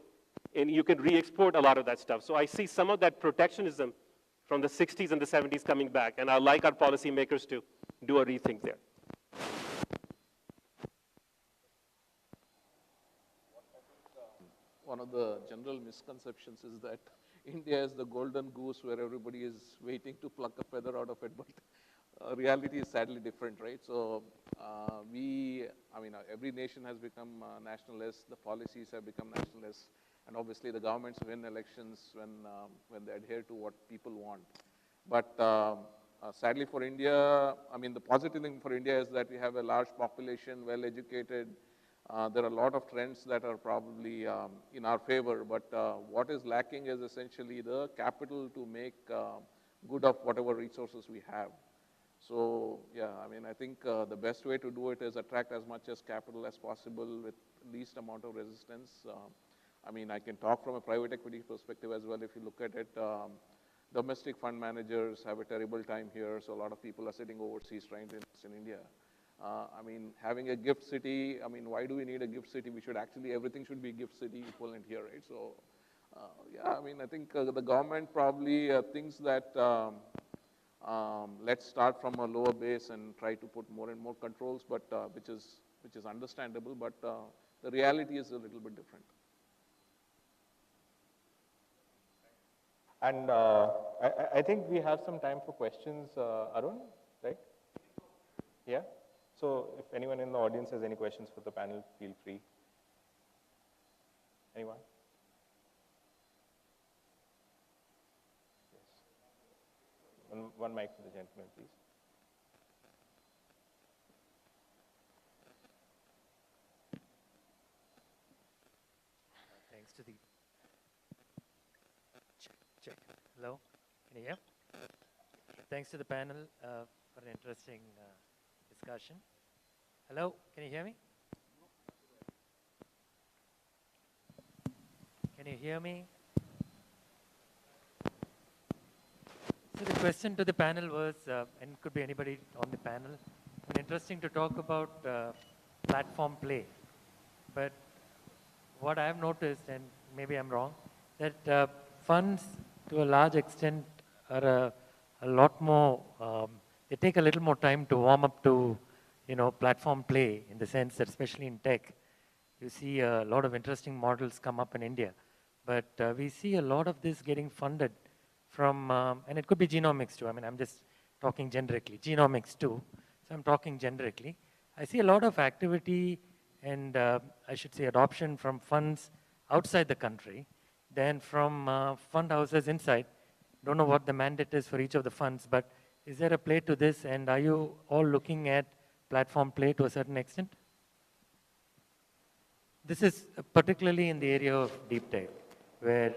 and you can re-export a lot of that stuff. So I see some of that protectionism from the 60s and the 70s coming back, and I like our policymakers to do a rethink there. One of the general misconceptions is that India is the golden goose where everybody is waiting to pluck a feather out of it, but reality is sadly different, right? So every nation has become nationalist, the policies have become nationalist, and obviously the governments win elections when they adhere to what people want. But sadly for India, the positive thing for India is that we have a large population, well-educated. There are a lot of trends that are probably in our favor, but what is lacking is essentially the capital to make good of whatever resources we have. So yeah, I think the best way to do it is attract as much as capital as possible with least amount of resistance. I can talk from a private equity perspective as well. If you look at it, domestic fund managers have a terrible time here, so a lot of people are sitting overseas trying to invest in India. Having a gift city, why do we need a gift city? Everything should be gift city equivalent here, right? So, I think the government probably thinks that let's start from a lower base and try to put more and more controls, but which is understandable, but the reality is a little bit different. And I think we have some time for questions, Arun, right? Yeah? So if anyone in the audience has any questions for the panel, feel free. Anyone? Yes. One mic for the gentleman, please. Thanks to the... Check. Hello? Can you hear? Thanks to the panel for an interesting discussion. Hello, can you hear me? Can you hear me? So the question to the panel was, and it could be anybody on the panel, interesting to talk about platform play. But what I have noticed, and maybe I'm wrong, that funds to a large extent are a lot more, they take a little more time to warm up to platform play, in the sense that especially in tech, you see a lot of interesting models come up in India. But we see a lot of this getting funded from, and it could be genomics too. I'm just talking generically, genomics too. So I'm talking generically. I see a lot of activity and I should say adoption from funds outside the country than from fund houses inside. Don't know what the mandate is for each of the funds, but is there a play to this, and are you all looking at platform play to a certain extent? This is particularly in the area of deep tech, where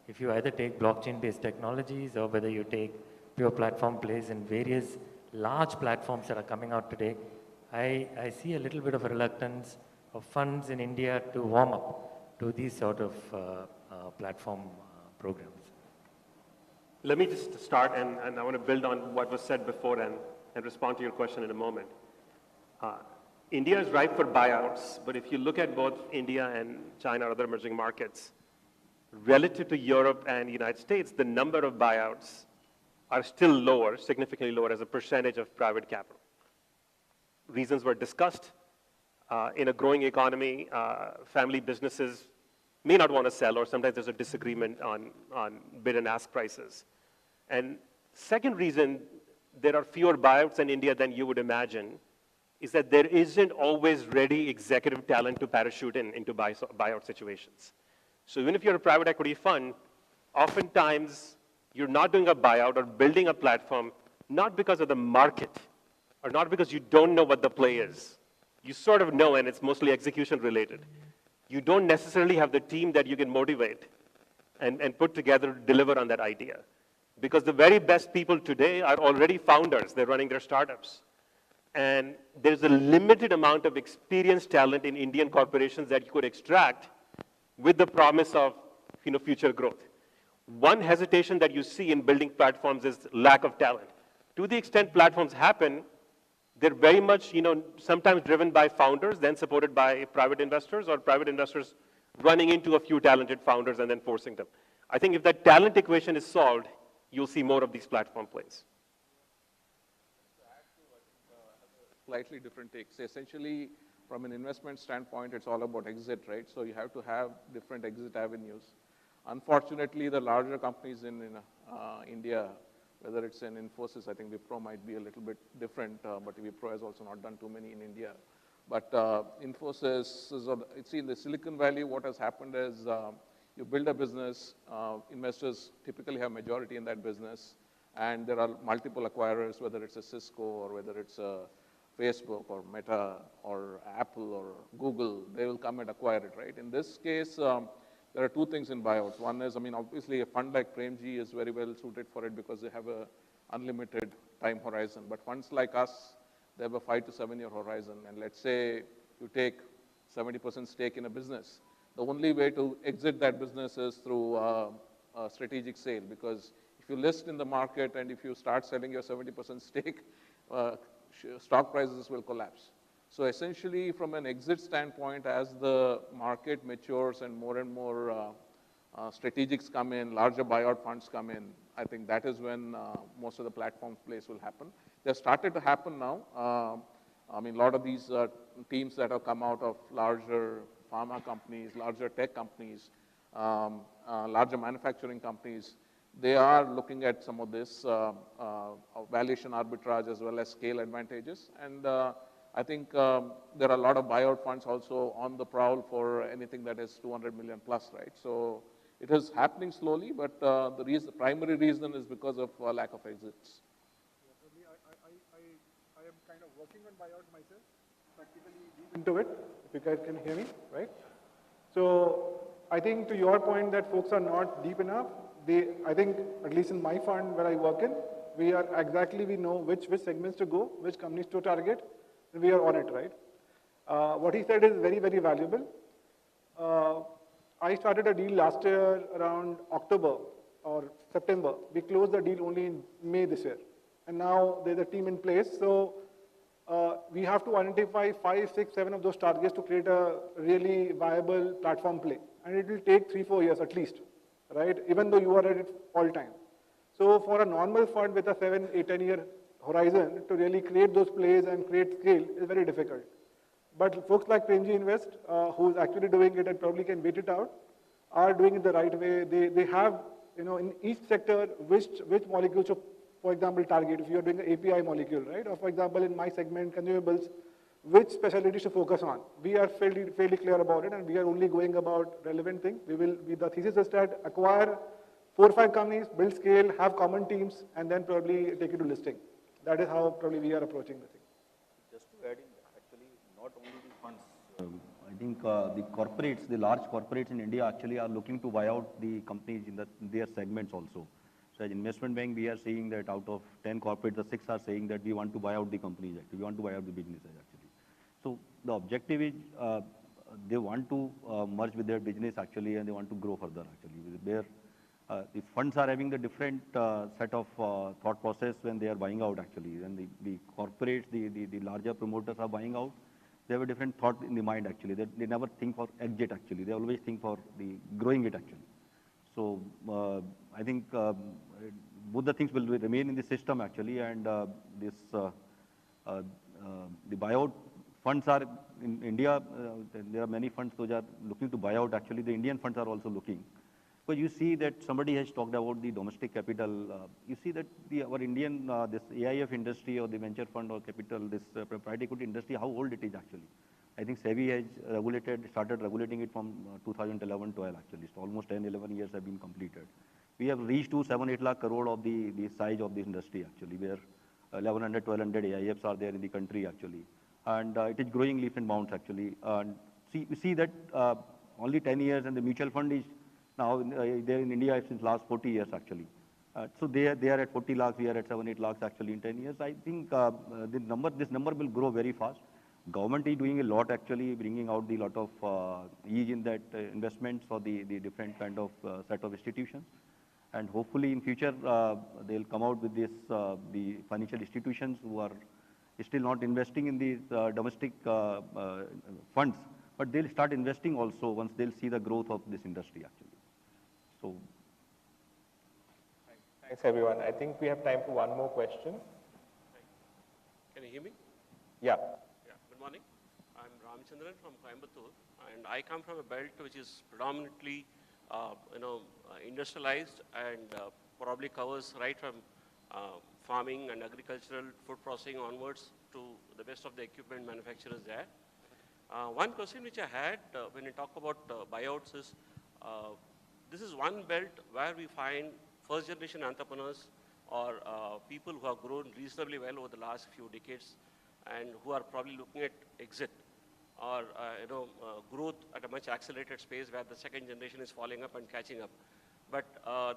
if you either take blockchain-based technologies or whether you take pure platform plays in various large platforms that are coming out today, I see a little bit of a reluctance of funds in India to warm up to these sort of platform programs. Let me just start, and I want to build on what was said before and respond to your question in a moment. Uh, India is ripe for buyouts, but if you look at both India and China or other emerging markets, relative to Europe and the United States, the number of buyouts are still lower, significantly lower as a percentage of private capital. Reasons were discussed. In a growing economy, family businesses may not want to sell, or sometimes there's a disagreement on bid and ask prices. And second reason there are fewer buyouts in India than you would imagine is that there isn't always ready executive talent to parachute into buyout situations. So even if you're a private equity fund, oftentimes you're not doing a buyout or building a platform, not because of the market, or not because you don't know what the play is. You sort of know, and it's mostly execution related. You don't necessarily have the team that you can motivate and put together to deliver on that idea. Because the very best people today are already founders. They're running their startups. And there's a limited amount of experienced talent in Indian corporations that you could extract with the promise of future growth. One hesitation that you see in building platforms is lack of talent. To the extent platforms happen, they're very much, sometimes driven by founders, then supported by private investors, or private investors running into a few talented founders and then forcing them. I think if that talent equation is solved, you'll see more of these platform plays. Slightly different takes. Essentially, from an investment standpoint, it's all about exit, right? So you have to have different exit avenues. Unfortunately, the larger companies in India, whether it's in Infosys, I think Wipro might be a little bit different, but Wipro has also not done too many in India. But Infosys, in the Silicon Valley, what has happened is you build a business, investors typically have majority in that business, and there are multiple acquirers, whether it's a Cisco or whether it's a Facebook or Meta or Apple or Google, they will come and acquire it, right? In this case, there are two things in buyouts. One is, obviously a fund like Premji is very well suited for it because they have a unlimited time horizon. But funds like us, they have a 5 to 7 year horizon. And let's say you take 70% stake in a business. The only way to exit that business is through a strategic sale, because if you list in the market and if you start selling your 70% stake, stock prices will collapse. So essentially, from an exit standpoint, as the market matures and more strategics come in, larger buyout funds come in, I think that is when most of the platform plays will happen. They've started to happen now. A lot of these teams that have come out of larger pharma companies, larger tech companies, larger manufacturing companies, they are looking at some of this valuation arbitrage as well as scale advantages. And I think there are a lot of buyout funds also on the prowl for anything that is 200 million plus, right? So it is happening slowly, but the primary reason is because of lack of exits. I am kind of working on buyout myself, practically deep into it, if you guys can hear me, right? So I think to your point that folks are not deep enough, I think, at least in my fund where I work in, we know which segments to go, which companies to target, and we are on it, right? What he said is very, very valuable. I started a deal last year around October or September. We closed the deal only in May this year. And now there's a team in place. So we have to identify 5, 6, 7 of those targets to create a really viable platform play. And it will take 3, 4 years at least, right? Even though you are at it all time. So for a normal fund with a 7, 8, 10 year horizon to really create those plays and create scale is very difficult. But folks like Premji Invest, who's actually doing it and probably can wait it out, are doing it the right way. They have, in each sector, which molecule to, for example, target. If you're doing an API molecule, right? Or for example, in my segment, consumables, which specialties to focus on. We are fairly clear about it, and we are only going about relevant things. The thesis is that acquire 4 or 5 companies, build scale, have common teams, and then probably take it to listing. That is how probably we are approaching the thing. Just to add in, actually, not only the funds, I think the large corporates in India actually are looking to buy out the companies in their segments also. So as investment bank, we are seeing that out of 10 corporates, the 6 are saying that we want to buy out the companies, actually. We want to buy out the businesses, actually. So the objective is they want to merge with their business, actually, and they want to grow further, actually. The funds are having the different set of thought process when they are buying out actually. When the corporates, the larger promoters are buying out, they have a different thought in the mind actually. They never think for exit actually. They always think for the growing it actually. So I think both the things will remain in the system actually, and this the buyout funds are in India. There are many funds which are looking to buy out. Actually, the Indian funds are also looking. But you see that somebody has talked about the domestic capital. You see that our Indian this AIF industry or the venture fund or capital, this private equity industry, how old it is actually. I think SEBI has started regulating it from 2011-12 actually. So almost 10, 11 years have been completed. We have reached to 7-8 lakh crore of the size of the industry actually, where 1100, 1200 AIFs are there in the country actually. And it is growing leaps and bounds actually. And we see that only 10 years and the mutual fund is now there in India since last 40 years actually. So they are at 40 lakhs, we are at 7-8 lakhs actually in 10 years. I think this number will grow very fast. Government is doing a lot actually, bringing out the lot of ease in that investments for the different kind of set of institutions. And hopefully in future, they'll come out with this, the financial institutions who are still not investing in these domestic funds, but they'll start investing also once they'll see the growth of this industry actually. So. Thanks everyone. I think we have time for one more question. Can you hear me? Yeah. Good morning. I'm Ramchandran from Coimbatore, and I come from a belt which is predominantly, industrialized and probably covers right from farming and agricultural food processing onwards to the best of the equipment manufacturers there. One question which I had when you talk about buyouts is, this is one belt where we find first generation entrepreneurs or people who have grown reasonably well over the last few decades and who are probably looking at exit or growth at a much accelerated pace where the second generation is following up and catching up. But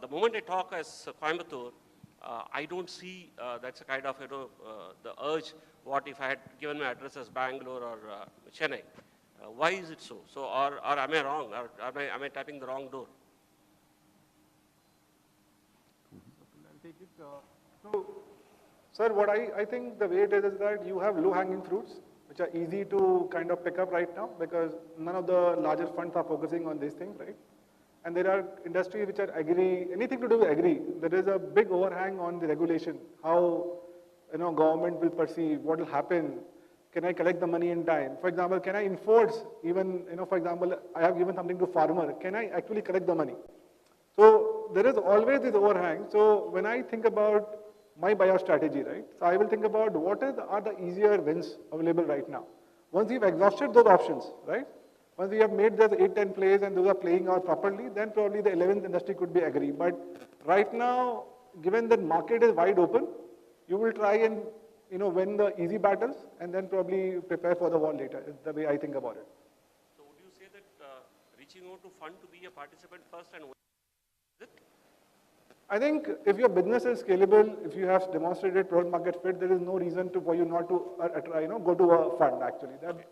the moment I talk as Coimbatore, I don't see that's a kind of the urge. What if I had given my address as Bangalore or Chennai? Why is it so? So, or am I wrong? Or am I tapping the wrong door? I'll take it. So, sir, what I think the way it is that you have low-hanging fruits, which are easy to kind of pick up right now because none of the larger funds are focusing on these things, right? And there are industries which are anything to do with agri. There is a big overhang on the regulation, how government will perceive, what will happen, can I collect the money in time? For example, can I enforce even, for example, I have given something to farmer, can I actually collect the money? So there is always this overhang. So when I think about my buyout strategy, right? So I will think about what are the easier wins available right now. Once we've exhausted those options, right? Once we have made those 8-10 plays and those are playing out properly, then probably the 11th industry could be agri. But right now, given that market is wide open, you will try and win the easy battles and then probably prepare for the war later, is the way I think about it. So would you say that reaching out to fund to be a participant first and is it? I think if your business is scalable, if you have demonstrated product market fit, there is no reason for you not to go to a fund actually. That, okay.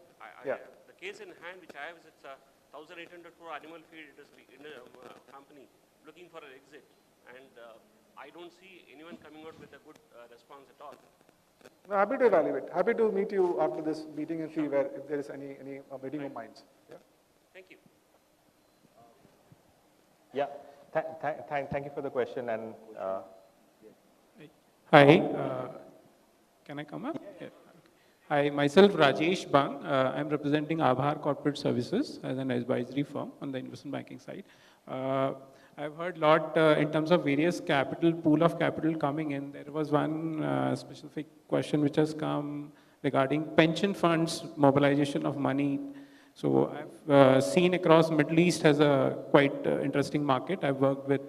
Yeah. The case in hand which I have is it's a 1,800 crore animal feed industry in a company looking for an exit, and I don't see anyone coming out with a good response at all. No, happy to evaluate. Happy to meet you after this meeting and see if there is any meeting of minds. Yeah. Thank you. Yeah. Thank you for the question. And Hi, can I come up? Yeah. Hi, myself Rajesh Bang. I'm representing Aabhar Corporate Services as an advisory firm on the investment banking side. I've heard a lot in terms of various pool of capital coming in. There was one specific question which has come regarding pension funds, mobilization of money. So I've seen across Middle East as a quite interesting market. I've worked with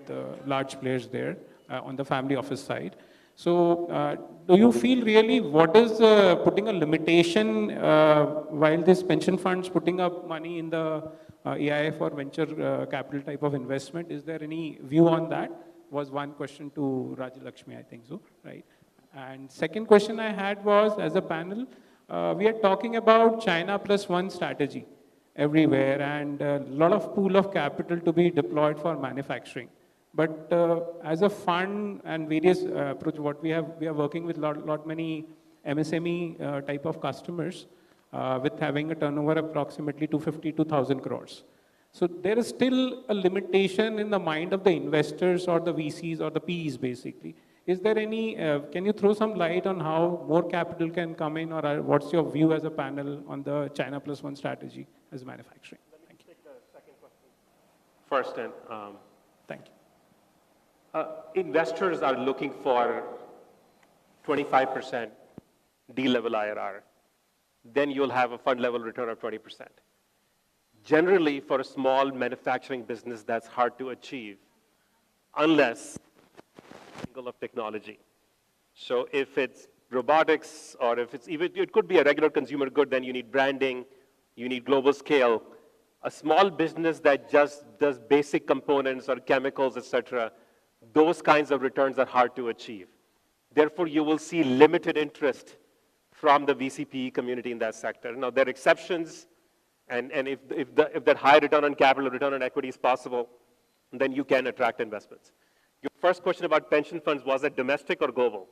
large players there on the family office side. So do you feel really what is putting a limitation while this pension funds putting up money in the AIF or venture capital type of investment? Is there any view on that? Was one question to Rajalakshmi, I think so, right? And second question I had was, as a panel, we are talking about China plus one strategy everywhere and a lot of pool of capital to be deployed for manufacturing. But as a fund and various approach, what we are working with lot many MSME type of customers with having a turnover approximately 250 to 1,000 crores. So there is still a limitation in the mind of the investors or the VCs or the PEs basically. Is there any, can you throw some light on how more capital can come in, or what's your view as a panel on the China Plus One strategy as manufacturing? Thank you. Take the second question first, and thank you. Investors are looking for 25% D-level IRR. Then you'll have a fund level return of 20%. Generally, for a small manufacturing business, that's hard to achieve unless angle of technology. So if it's robotics, or if it's even, it could be a regular consumer good, then you need branding, you need global scale. A small business that just does basic components or chemicals, etc., those kinds of returns are hard to achieve. Therefore, you will see limited interest from the VCPE community in that sector. Now, there are exceptions, and if that high return on capital, return on equity is possible, then you can attract investments. Your first question about pension funds, was it domestic or global?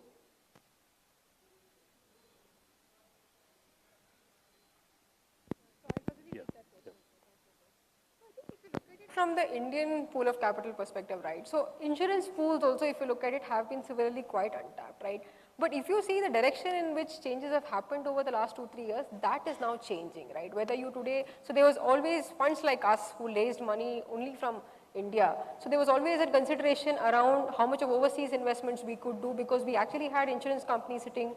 From the Indian pool of capital perspective, right? So insurance pools also, if you look at it, have been severely quite untapped, right? But if you see the direction in which changes have happened over the last 2-3 years, that is now changing, right? Whether you today, so there was always funds like us who raised money only from India. So there was always a consideration around how much of overseas investments we could do, because we actually had insurance companies sitting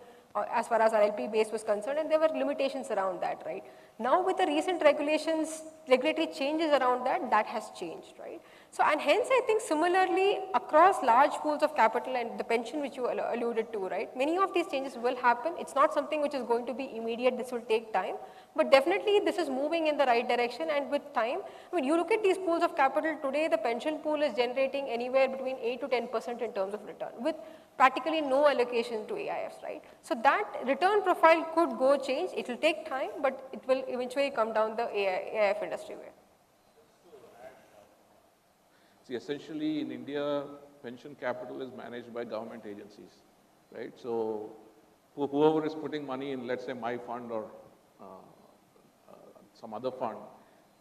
as far as our LP base was concerned, and there were limitations around that, right? Now with the recent regulations, regulatory changes around that, that has changed, right? So, and hence I think similarly across large pools of capital and the pension which you alluded to, right? Many of these changes will happen. It's not something which is going to be immediate, this will take time, but definitely this is moving in the right direction, and with time, I mean, you look at these pools of capital today, the pension pool is generating anywhere between 8 to 10% in terms of return, with practically no allocation to AIFs, right? So that return profile could go change. It will take time, but it will eventually come down the AIF industry way. See, essentially in India, pension capital is managed by government agencies, right? So whoever is putting money in, let's say my fund or some other fund,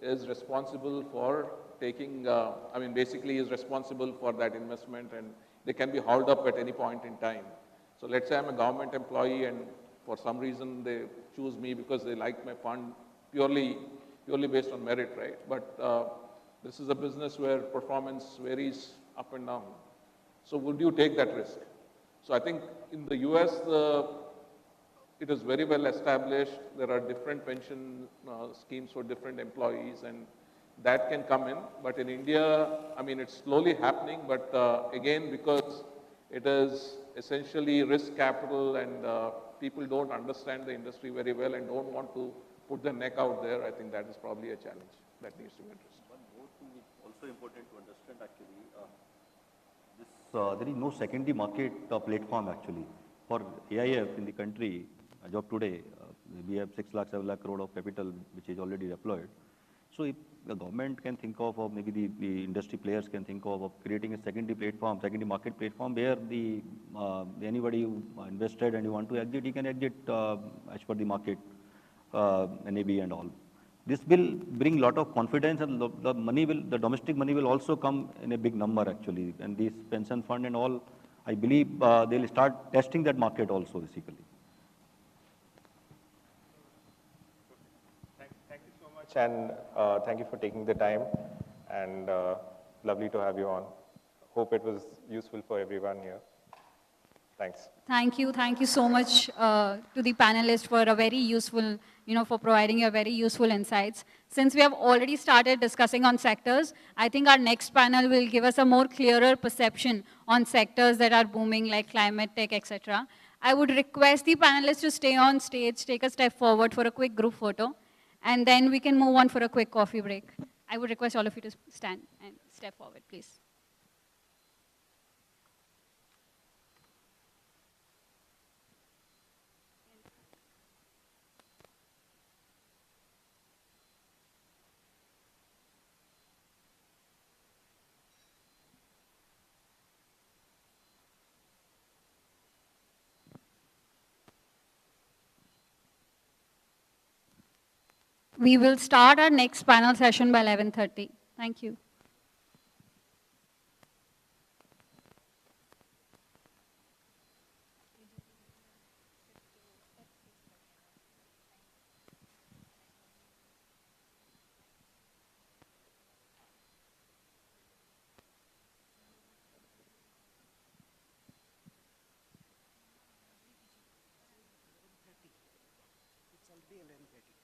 is responsible for taking, I mean, basically is responsible for that investment, and they can be hauled up at any point in time. So let's say I'm a government employee and for some reason they choose me because they like my fund purely based on merit, right? But this is a business where performance varies up and down. So would you take that risk? So I think in the US, it is very well established. There are different pension schemes for different employees, and that can come in. But in India, I mean, it's slowly happening, but again, because it is essentially risk capital and people don't understand the industry very well and don't want to put their neck out there, I think that is probably a challenge that needs to be addressed. One more thing is also important to understand actually, there is no secondary market platform actually. For AIF in the country, as of today, we have 6 lakh, 7 lakh crore of capital which is already deployed. So if the government can think of, or maybe the industry players can think of creating a secondary platform, secondary market platform where the anybody who invested and you want to exit, he can exit as per the market NAB and all. This will bring lot of confidence, and the money will, the domestic money will also come in a big number actually. And this pension fund and all, I believe they'll start testing that market also basically. Thank you so much, and thank you for taking the time, and lovely to have you on. Hope it was useful for everyone here. Thanks. Thank you so much to the panelists for a very useful, for providing a very useful insights. Since we have already started discussing on sectors, I think our next panel will give us a more clearer perception on sectors that are booming like climate tech, etc. I would request the panelists to stay on stage, take a step forward for a quick group photo, and then we can move on for a quick coffee break. I would request all of you to stand and step forward, please. We will start our next panel session by 11:30. Thank you. It'll be 11:30.